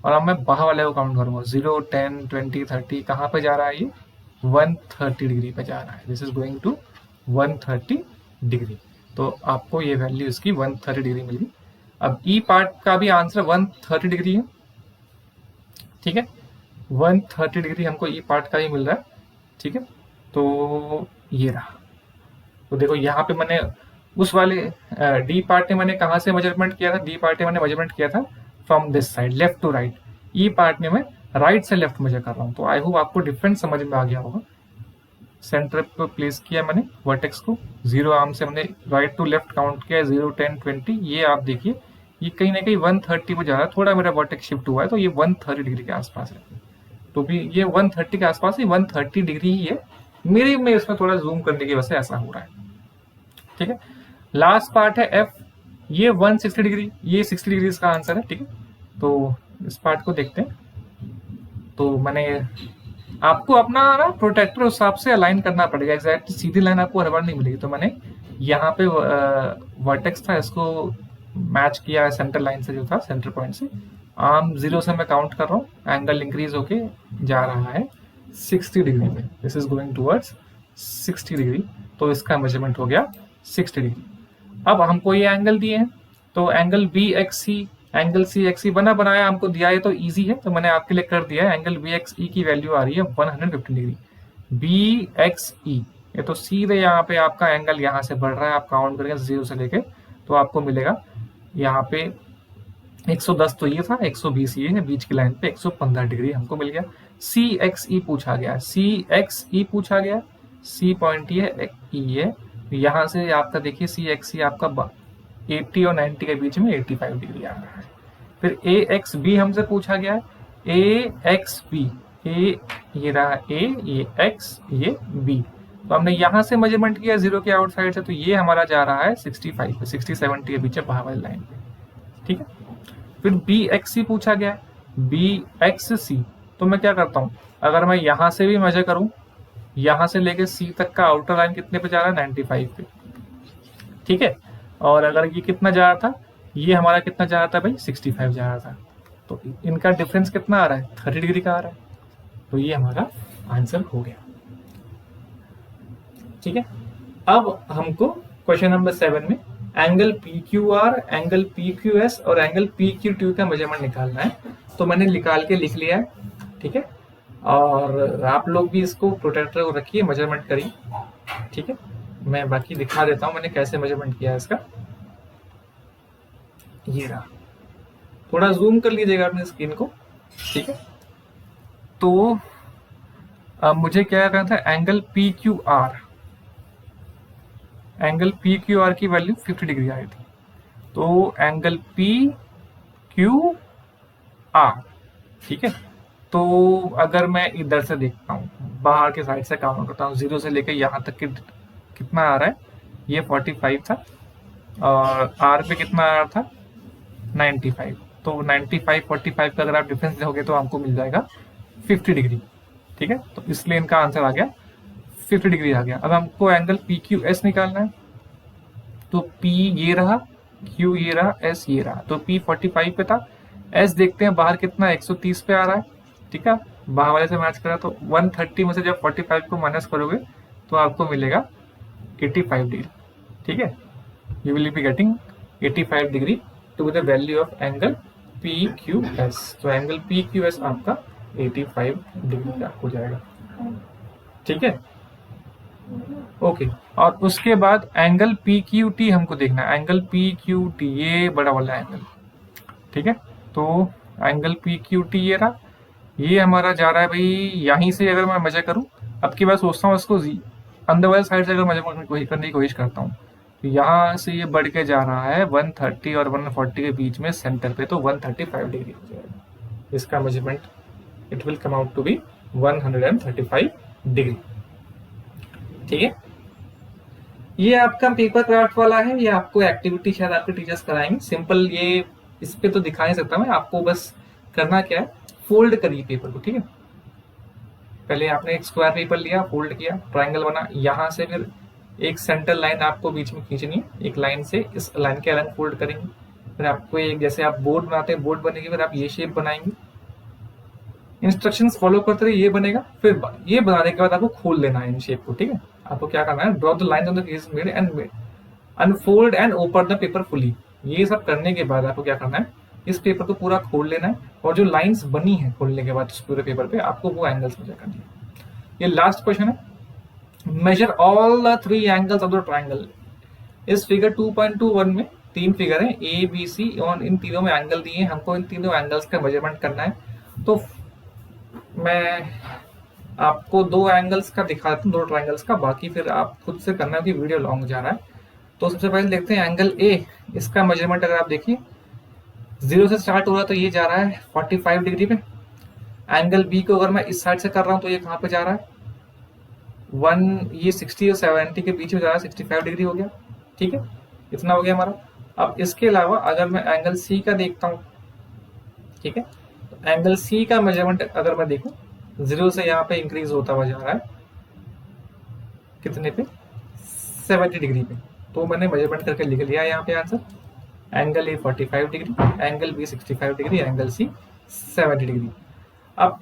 और अब मैं बाहर वाले को काउंट करूंगा 0, 10, 20, 30, कहाँ पे जा रहा है ये 130 डिग्री पे जा रहा है। This is going to 130 degree. तो आपको ये वैल्यू इसकी 130 डिग्री मिली। अब ई पार्ट का भी आंसर 130 डिग्री है, ठीक है, 130 डिग्री हमको ई पार्ट का ही मिल रहा है, ठीक है। तो ये रहा। तो देखो यहाँ पे मैंने उस वाले डी पार्ट में मैंने कहाँ से मेजरमेंट किया था, डी पार्ट में मैंने मेजरमेंट किया था from this side left to right. E part में मैं राइट से लेफ्ट मेजर कर रहा हूँ। तो आई होप आपको डिफरेंस समझ में आ गया होगा। सेंटर पे प्लेस किया मैंने वर्टेक्स को, 0 आर्म से मैंने राइट टू लेफ्ट काउंट किया, 0, 10, 20। ये आप देखिए ये कहीं ना कहीं 130 पे जा रहा है, थोड़ा मेरा वर्टेक्स शिफ्ट हुआ है तो ये 130 डिग्री के आसपास है। तो भी ये 130 के आसपास ही 130 डिग्री ही है मेरे में, इसमें थोड़ा जूम करने की वजह से ऐसा हो रहा है। ठीक है, लास्ट पार्ट है एफ, ये 160 डिग्री, ये 60 डिग्री इसका आंसर है। ठीक है, तो इस पार्ट को देखते हैं। तो मैंने आपको अपना ना प्रोटेक्टर उस हिसाब से अलाइन करना पड़ेगा, एग्जैक्ट सीधी लाइन आपको हर बार नहीं मिलेगी। तो मैंने यहाँ पे वर्टेक्स था, इसको मैच किया सेंटर लाइन से, जो था सेंटर पॉइंट से। आर्म 0 से मैं काउंट कर रहा हूँ, एंगल इंक्रीज होके जा रहा है 60 डिग्री में, this is going towards 60 degree. तो इसका मेजरमेंट हो गया 60 डिग्री। अब हमको ये एंगल दिए हैं, तो एंगल बी एक्स सी, एंगल सी एक्स ई बना बनाया हमको दिया है, तो इजी है, तो मैंने आपके लिए कर दिया है। एंगल बी एक्स ई की वैल्यू आ रही है 115 डिग्री, बी एक्स ई। ये तो सीधे यहाँ पे आपका एंगल यहाँ से बढ़ रहा है, आप काउंट करेंगे 0 से लेके, तो आपको मिलेगा यहाँ पे 110 तो ये था, 120 ये है, बीच की लाइन पे 115 डिग्री हमको मिल गया। सी एक्स ई पूछा गया, सी एक्स ई पूछा गया, सी पॉइंट ये है, ई है, यहाँ से आपका देखिए सी एक्स ई आपका 80 और 90 के बीच में 85 डिग्री आ रहा है। फिर ए एक्स बी हमसे पूछा गया है, ए एक्स बी, ए ये रहा ए, ये एक्स, ये बी। तो हमने यहाँ से मेजरमेंट किया 0 के आउटसाइड से, तो ये हमारा जा रहा है 65 पे, 60-70 के बीच बाहर वाली लाइन पे। ठीक है, फिर बी एक्स सी पूछा गया, बी एक्स सी। तो मैं क्या करता हूँ, अगर मैं यहाँ से भी मेजर करूँ, यहाँ से लेके सी तक का आउटर लाइन कितने पे जा रहा है, 95 पे। ठीक है, और अगर ये कितना जा रहा था, ये हमारा कितना जा रहा था भाई, 65 जा रहा था। तो इनका डिफरेंस कितना आ रहा है, 30 डिग्री का आ रहा है। तो ये हमारा आंसर हो गया। ठीक है, अब हमको क्वेश्चन नंबर 7 में angle P Q R, angle P Q S और एंगल पी क्यू टी का मेजरमेंट निकालना है। तो मैंने निकाल के लिख लिया है। ठीक है, और आप लोग भी इसको प्रोटेक्टर को रखिए, मेजरमेंट करिए। ठीक है, मैं बाकी दिखा देता हूं मैंने कैसे मेजरमेंट किया है इसका। ये रहा, थोड़ा जूम कर लीजिएगा अपनी स्क्रीन को। ठीक है, तो अब मुझे क्या करना था, angle P Q R, angle P Q R की वैल्यू 50 डिग्री आई थी। तो एंगल पी क्यू आर, ठीक है, तो अगर मैं इधर से देखता हूँ, बाहर के साइड से काउंट करता हूँ, 0 से लेकर यहाँ तक के कितना आ रहा है, ये 45 था, और आर पे कितना आ रहा था, 95। तो 95 45 का अगर आप डिफरेंस दोगे तो हमको मिल जाएगा 50 डिग्री। ठीक है, तो इसलिए इनका आंसर आ गया 50 डिग्री आ गया। अब हमको एंगल पी क्यू एस निकालना है। तो पी ये रहा, क्यू ये रहा, एस ये रहा। तो पी 45 पे था, एस देखते हैं बाहर कितना 130 पे आ रहा है। ठीक है, बाहर वाले से मैच करा, तो 130 में से जब 45 को माइनस करोगे तो आपको मिलेगा 85 डिग्री। ठीक है, you will be getting 85 degree to the value of angle P Q S. तो एंगल पी क्यू एस आपका 85 डिग्री का हो जाएगा। ठीक है, ओके। और उसके बाद एंगल पी क्यू टी हमको देखना है, एंगल पी क्यू टी, ये बड़ा वाला एंगल। ठीक है, तो एंगल पी क्यू टी ये रहा, ये हमारा जा रहा है भाई यहीं से। अगर मैं मेजर करूं, अब की बार सोचता हूँ इसको अंदर वाले साइड से अगर मेजर करने की कोशिश करता हूँ, तो यहाँ से ये बढ़ के जा रहा है 130 और 140 के बीच में सेंटर पे, तो 135 डिग्री हो जाएगा इसका measurement. It will come out to be 135 degree. ठीक है, ये आपका पेपर क्राफ्ट वाला है, ये आपको एक्टिविटी शायद आपके टीचर्स कराएंगे। सिंपल, ये इस पे तो दिखा नहीं सकता मैं आपको, बस करना क्या है, फोल्ड करिए पेपर को। ठीक है, पहले आपने एक स्क्वायर पेपर लिया, फोल्ड किया, ट्रायंगल बना, यहाँ से फिर एक सेंटर लाइन आपको बीच में खींचनी है, एक लाइन से इस लाइन के अलग फोल्ड करेंगे। फिर आपको एक, जैसे आप बोर्ड बनाते हैं, बोर्ड बनेगी, फिर आप ये शेप बनाएंगे, इंस्ट्रक्शंस फॉलो करते रहिए, ये बनेगा। फिर ये बनाने के बाद आपको खोल लेना है इन शेप को। ठीक है, आपको क्या करना है, draw the line on the page mid and unfold and open the paper fully. ये सब करने के बाद आपको क्या करना है, इस पेपर को पूरा खोल लेना है, और जो लाइंस बनी है खोलने के बाद इस पूरे पेपर पे, आपको वो एंगल्स मेजर करनी है। ये लास्ट क्वेश्चन है, measure all the 3 angles of the triangle. इस फिगर 2.21 में 3 फिगर है, ए बी सी, और इन तीनों में एंगल दिए हैं, हमको इन तीनों एंगल्स का मेजरमेंट करना है। तो मैं आपको दो एंगल्स का दिखाता हूँ, दो ट्राइंगल्स का, बाकी फिर आप खुद से करना कि वीडियो लॉन्ग जा रहा है। तो सबसे पहले देखते हैं एंगल ए, इसका मेजरमेंट अगर आप देखिए 0 से स्टार्ट हो रहा है तो ये जा रहा है 45 डिग्री पे। एंगल बी को अगर मैं इस साइड से कर रहा हूँ तो ये कहाँ पे जा रहा है, ये 60 और 70 के बीच में जा रहा है, 65 डिग्री हो गया। ठीक है, इतना हो गया हमारा। अब इसके अलावा अगर मैं एंगल सी का देखता हूँ, ठीक है, तो एंगल सी का मेजरमेंट अगर मैं देखूं 0 से यहाँ पे इंक्रीज होता हुआ जा रहा है, कितने पे, 70 डिग्री पे। तो मैंने मेजरमेंट करके लिख लिया यहाँ पे answer, angle A 45 degree, angle B 65 degree, angle C 70 degree. अब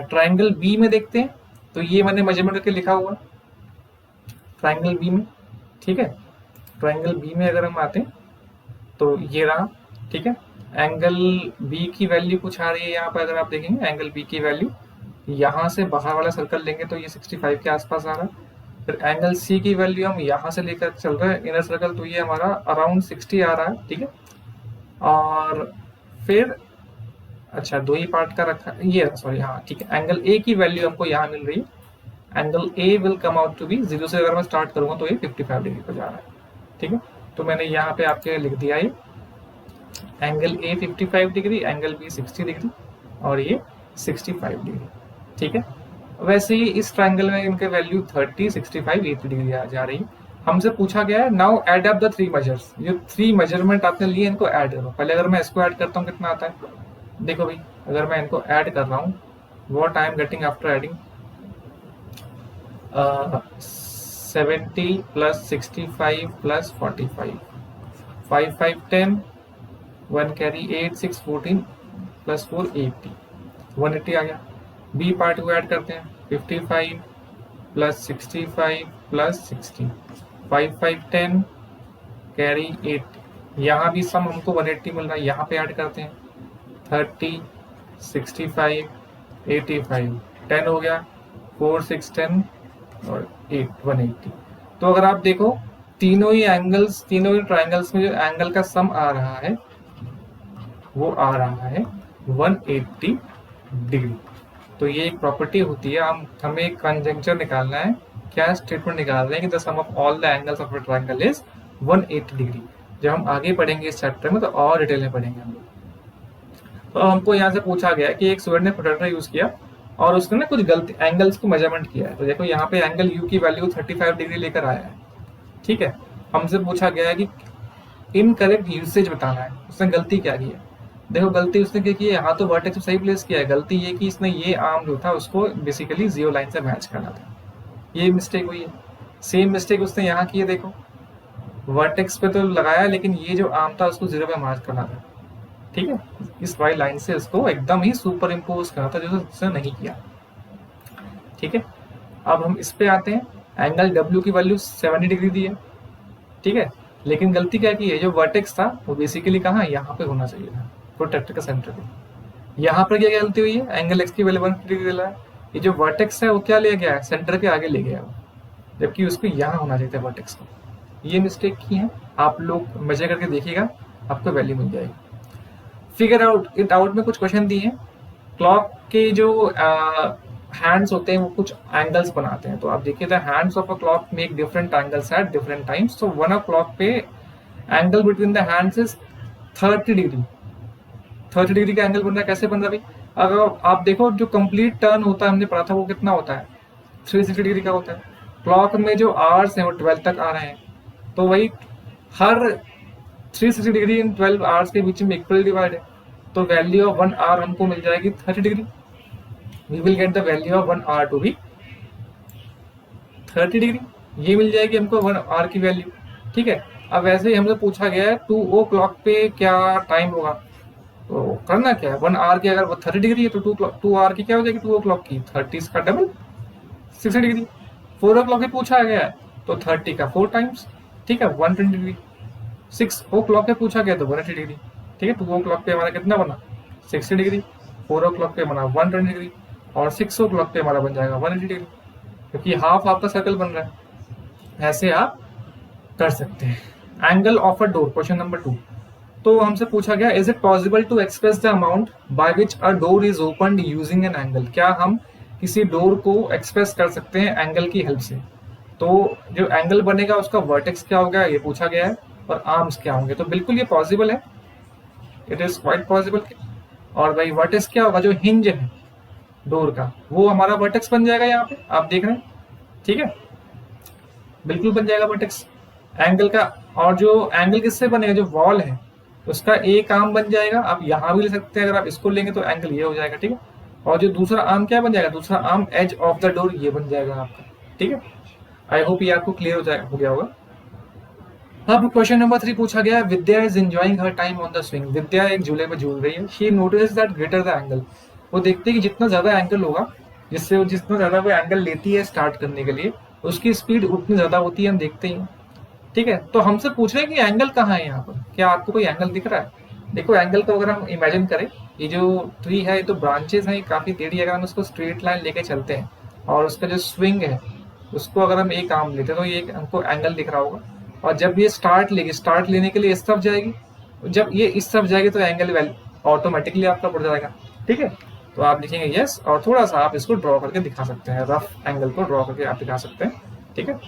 ट्राइंगल बी में देखते हैं, तो ये मैंने मेजरमेंट करके लिखा हुआ ट्राइंगल बी में। ठीक है, ट्राइंगल बी में अगर हम आते हैं तो ये रहा। ठीक है, एंगल बी की वैल्यू कुछ आ रही है यहाँ पर, अगर आप देखेंगे एंगल बी की वैल्यू यहाँ से बाहर वाला सर्कल लेंगे तो ये 65 के आसपास आ रहा है। फिर एंगल सी की वैल्यू हम यहाँ से लेकर चल रहे हैं इनर सर्कल, तो ये हमारा अराउंड 60 आ रहा है। ठीक है, और फिर अच्छा दो ही पार्ट का रखा ये, सॉरी हाँ ठीक है, एंगल ए की वैल्यू हमको यहाँ मिल रही है, angle A will come out to be 0 से अगर मैं स्टार्ट करूंगा तो ये 55 डिग्री पर जा रहा है। ठीक है, तो मैंने यहाँ पे आपके लिख दिया ये angle A 55 degree, angle B 60 degree और ये 65 डिग्री। ठीक है, वैसे ही इस ट्रायंगल में इनके वैल्यू 30, 65, 80 डिग्री जा रही है। हमसे पूछा गया है now add up the 3 measures, ये 3 मेजरमेंट आपने लिए इनको ऐड करो। पहले अगर मैं इसको ऐड करता हूँ कितना आता है, देखो भाई अगर मैं इनको ऐड कर रहा हूँ, what I am getting after adding 70 plus 65 plus 45, 5 5 10, 1 carry 8 6 14 plus 4 80, 180 आ गया। बी पार्ट को ऐड करते हैं, 55 प्लस 65 प्लस 60, 5 5 10 कैरी 8, यहाँ भी सम हमको 180 मिल रहा है, यहाँ पे ऐड करते हैं 30 65 85, 10 हो गया, 4 6 10 और 8 180। तो अगर आप देखो तीनों ही एंगल्स, तीनों ही ट्राइंगल्स में जो एंगल का सम आ रहा है वो आ रहा है 180 डिग्री। तो ये एक प्रॉपर्टी होती है, हमें एक कंजंक्चर निकालना है, क्या स्टेटमेंट निकाल रहे हैं कि the sum of all the angles of a triangle is 180 degree. जब हम आगे पढ़ेंगे इस चैप्टर में तो और डिटेल में पढ़ेंगे हम लोग। तो हमको यहाँ से पूछा गया कि एक स्टूडेंट ने प्रोट्रैक्टर यूज किया और उसने ना कुछ गलती एंगल्स को मेजरमेंट किया है। तो देखो यहाँ पे एंगल यू की वैल्यू 35 डिग्री लेकर आया है। ठीक है, हमसे पूछा गया है कि इनकरेक्ट यूसेज बताना है, उसने गलती क्या की है। देखो गलती उसने क्या की है, यहाँ तो वर्टेक्स सही प्लेस किया है, गलती ये कि इसने ये आर्म जो था उसको बेसिकली 0 लाइन से मैच करना था, ये मिस्टेक हुई है। सेम मिस्टेक उसने यहाँ की है, देखो वर्टेक्स पे तो लगाया लेकिन ये जो आर्म था उसको 0 पे मैच करना था। ठीक है, इस वाई लाइन से इसको एकदम ही सुपर इम्पोज करना था, जो उसने नहीं किया। ठीक है, अब हम इस पे आते हैं, एंगल डब्ल्यू की वैल्यू 70 डिग्री दी है। ठीक है, लेकिन गलती क्या की है, जो वर्टेक्स था वो बेसिकली कहाँ, यहाँ पे होना चाहिए था, प्रोट्रैक्टर के सेंटर पे। यहाँ पर क्या गलती हुई है, एंगल एक्स की वैल्यू 150 डिग्री दिला है, ये जो वर्टेक्स है वो क्या ले गया है, सेंटर के आगे ले गया, जबकि उसको यहाँ होना चाहिए था वर्टेक्स को। ये मिस्टेक की है, आप लोग मेजर करके देखिएगा, आपको वैल्यू मिल जाएगी। फिगर आउट इट आउट में कुछ क्वेश्चन दिए हैं, क्लॉक के जो हैंड्स होते हैं वो कुछ एंगल्स बनाते हैं। तो आप देखिए the hands of a clock make different angles at different times. So one of clock पे angle between the hands is 30 degree. 30 degree का एंगल बन रहा है, कैसे बन रहा है भाई, अगर आप देखो जो कंप्लीट टर्न होता है हमने पढ़ा था वो कितना होता है, 360 डिग्री का होता है। क्लॉक में जो आवर्स हैं वो 12 तक आ रहे हैं, तो वही हर 360 डिग्री इन 12 आवर्स के बीच में इक्वल डिवाइड है। तो वैल्यू ऑफ 1 आवर हमको मिल जाएगी 30 degree. We will get the value of 1 hour to be 30 degree, ये मिल जाएगी हमको 1 आवर की वैल्यू। ठीक है, अब वैसे ही हमसे पूछा गया है 2 ओ क्लॉक पे क्या टाइम होगा, तो करना क्या है, 1 आवर की अगर वो 30 डिग्री है तो 2 आवर की क्या हो जाएगी, 2 ओ क्लॉक की 30 का डबल 60 डिग्री। 4 ओ क्लॉक पे पूछा गया है तो 30 का 4 टाइम्स, ठीक है 120 डिग्री। 6 ओ क्लॉक पे पूछा गया तो 180 डिग्री। ठीक है, 2 ओ क्लॉक पे हमारा कितना बना 60 डिग्री, 4 ओ क्लॉक पे बना 120 डिग्री और 6 ओ क्लॉक पे हमारा बन जाएगा 180 डिग्री, क्योंकि हाफ आपका सर्कल बन रहा है। ऐसे आप कर सकते हैं। Angle of a door, question number 2। तो हमसे पूछा गया is it possible to express the amount by which a door is open using an angle. क्या हम किसी डोर को एक्सप्रेस कर सकते हैं एंगल की हेल्प से। तो जो एंगल बनेगा उसका वर्टेक्स क्या होगा ये पूछा गया है, और आर्म्स क्या होंगे। तो बिल्कुल ये पॉसिबल है, इट इज क्वाइट पॉसिबल। और भाई वर्टेक्स क्या होगा, जो हिंज है डोर का वो हमारा वर्टेक्स बन जाएगा, यहाँ पे आप देख रहे हैं, ठीक है, बिल्कुल बन जाएगा वर्टेक्स एंगल का। और जो एंगल किससे बनेगा, जो वॉल है उसका एक आर्म बन जाएगा, आप यहाँ भी ले सकते हैं, अगर आप इसको लेंगे तो एंगल ये हो जाएगा, ठीक है। और जो दूसरा आर्म क्या बन जाएगा, दूसरा arm edge of the door ये बन जाएगा आपका, ठीक है। आई होप ये आपको क्लियर हो गया होगा। अब क्वेश्चन नंबर 3 पूछा गया, Vidya is enjoying her time on the swing. Vidya एक झूले में झूल रही है, she notice that greater the angle. वो देखती है कि जितना ज्यादा एंगल होगा, जितना ज्यादा वो एंगल लेती है स्टार्ट करने के लिए, उसकी स्पीड उतनी ज्यादा होती है, हम देखते ही, ठीक है। तो हमसे पूछ रहे हैं कि एंगल कहाँ है यहाँ पर, क्या आपको कोई एंगल दिख रहा है? देखो एंगल को अगर हम इमेजिन करें, ये जो ट्री है ये तो ब्रांचेस हैं, काफी टेढ़ी, अगर हम उसको स्ट्रेट लाइन लेके चलते हैं और उसका जो स्विंग है उसको अगर हम एक आर्म लेते हैं तो ये हमको एंगल दिख रहा होगा। और जब ये स्टार्ट लेने के लिए इस तरफ जाएगी, जब ये इस तरफ जाएगी तो एंगल वैल्यू ऑटोमेटिकली आपका बढ़ जाएगा, ठीक है। तो आप लिखेंगे यस, और थोड़ा सा आप इसको ड्रॉ करके दिखा सकते हैं, रफ एंगल को ड्रॉ करके आप दिखा सकते हैं, ठीक है।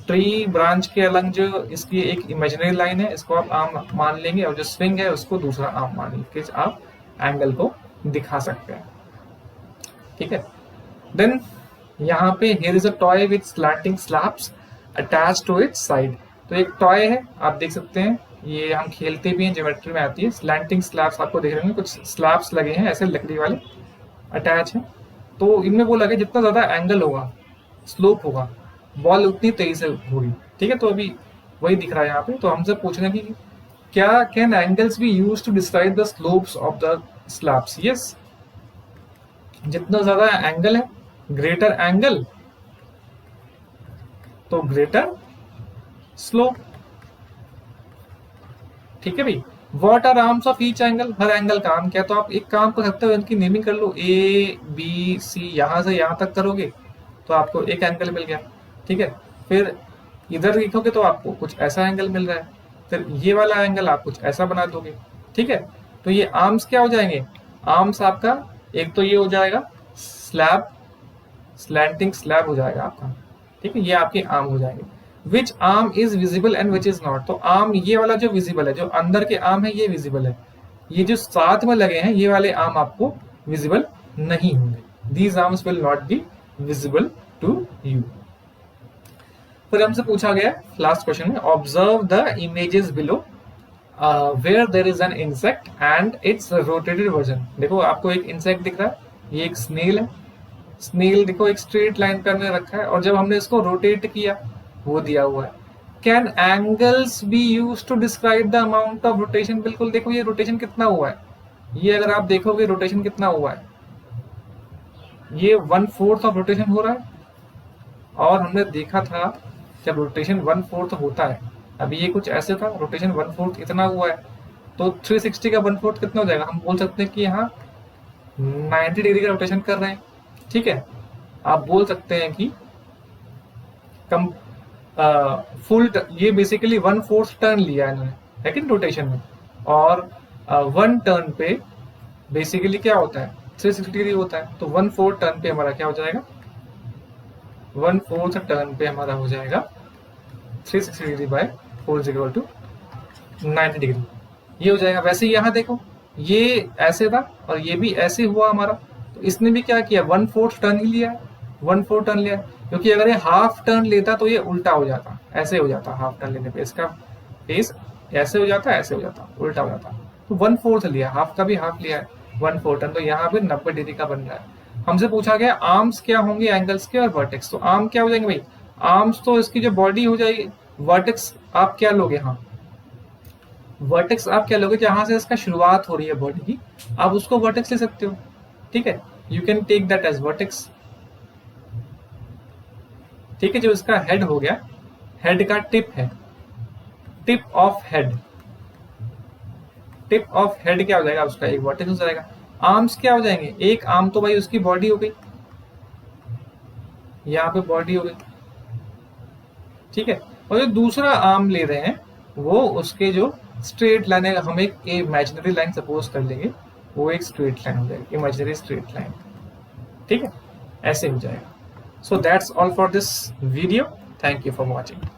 ट्री ब्रांच के अलग जो इसकी एक इमेजिनरी लाइन है, इसको आप आर्म मान लेंगे, और जो स्विंग है उसको दूसरा आर्म मान लेंगे, आप एंगल को दिखा सकते हैं, ठीक है। देन यहाँ पे here is a toy with slanting slabs attached to its side. तो एक टॉय है, आप देख सकते हैं, ये हम खेलते भी हैं, ज्योमेट्री में आती है। स्लैंटिंग स्लैब्स आपको देख रहे होंगे, कुछ स्लैब्स लगे हैं ऐसे लकड़ी वाले, अटैच है। तो इनमें वो लगे जितना ज्यादा एंगल होगा, स्लोप होगा, बॉल उतनी तेजी से होगी, ठीक है। तो अभी वही दिख रहा है यहाँ पे। तो हमसे पूछ रहे हैं कि क्या can angles be used to describe the slopes of the slabs? Yes, जितना ज्यादा एंगल है, ग्रेटर एंगल तो ग्रेटर स्लोप, ठीक है भाई। What are arms of each angle? हर एंगल का आर्म क्या? तो आप एक काम कर सकते हो, इनकी नेमिंग कर लो, ए बी सी, यहां से यहां तक करोगे तो आपको एक एंगल मिल गया, ठीक है। फिर इधर लिखोगे तो आपको कुछ ऐसा एंगल मिल रहा है, फिर ये वाला एंगल आप कुछ ऐसा बना दोगे, ठीक है। तो ये आर्म्स क्या हो जाएंगे? आर्म्स आपका एक तो ये हो जाएगा स्लैब, स्लैंटिंग स्लैब हो जाएगा आपका, ठीक है, ये आपके आर्म हो जाएंगे। Which arm is visible and which is not? तो आर्म ये वाला जो विजिबल है, जो अंदर के आर्म है ये विजिबल है, ये जो साथ में लगे हैं ये वाले आर्म आपको विजिबल नहीं होंगे। These arms will not be visible to you. फिर हमसे पूछा गया लास्ट क्वेश्चन में, observe the images below where there is an insect and its rotated version. देखो आपको एक इंसेक्ट दिख रहा है, ये एक स्नेल है, स्नेल देखो एक स्ट्रेट लाइन पर हमने रखा है, और जब हमने इसको रोटेट किया वो दिया हुआ है। Can angles be used to describe the amount of rotation? बिल्कुल, देखो ये रोटेशन कितना हुआ है, ये अगर आप देखोगे रोटेशन कितना हुआ है, ये 1/4 ऑफ रोटेशन हो रहा है। और हमने देखा था जब रोटेशन 1/4 होता है, अभी ये कुछ ऐसे था, रोटेशन 1/4 इतना हुआ है, तो 360 का 1/4 कितना हो जाएगा? हम बोल सकते हैं कि यहाँ 90 डिग्री का रोटेशन कर रहे हैं, ठीक है। आप बोल सकते हैं कि कम फुल, ये बेसिकली 1/4 टर्न लिया है इन्होंने, है कि रोटेशन में, और 1 टर्न पे बेसिकली क्या होता है 360 डिग्री होता है। तो 1/4 टर्न पे हमारा क्या हो जाएगा, 1/4 टर्न पे हमारा हो जाएगा 360 degree by 4 equal to 90 degree, ये हो जाएगा। वैसे ही यहाँ देखो, ये ऐसे था और ये भी ऐसे हुआ हमारा, तो इसने भी क्या किया, 1/4 टर्न ही लिया है, 1/4 टर्न लिया, क्योंकि अगर ये हाफ टर्न लेता तो ये उल्टा हो जाता, ऐसे हो जाता, हाफ टर्न लेने पे इसका फेस ऐसे हो जाता, ऐसे हो जाता, उल्टा हो जाता। तो 1/4 लिया, हाफ का भी हाफ लिया है, 1/4 टर्न, तो यहाँ पे 90 डिग्री का बन रहा है। हमसे पूछा गया आर्म्स क्या होंगे एंगल्स के और वर्टेक्स। तो आर्म क्या हो जाएंगे भाई, आर्म्स तो इसकी जो बॉडी हो जाएगी, वर्टेक्स आप क्या लोगे, हाँ वर्टेक्स आप क्या लोगे, जहां से इसका शुरुआत हो रही है बॉडी की, आप उसको वर्टेक्स ले सकते हो, ठीक है, you can take that as vertex, ठीक है। जो इसका हेड हो गया, हेड का टिप है, tip of head, tip of head क्या हो जाएगा, उसका एक वर्टेक्स हो जाएगा। आर्म्स क्या हो जाएंगे, एक आर्म तो भाई उसकी बॉडी हो गई, यहाँ पे बॉडी हो गई, ठीक है। और जो दूसरा आर्म ले रहे हैं वो उसके जो स्ट्रेट लाइन है, हम एक इमेजिनरी लाइन सपोज कर लेंगे, वो एक स्ट्रेट लाइन हो जाएगी, इमेजिनरी स्ट्रेट लाइन, ठीक है। ऐसे हो जाएगा। So that's all for this video, thank you for watching.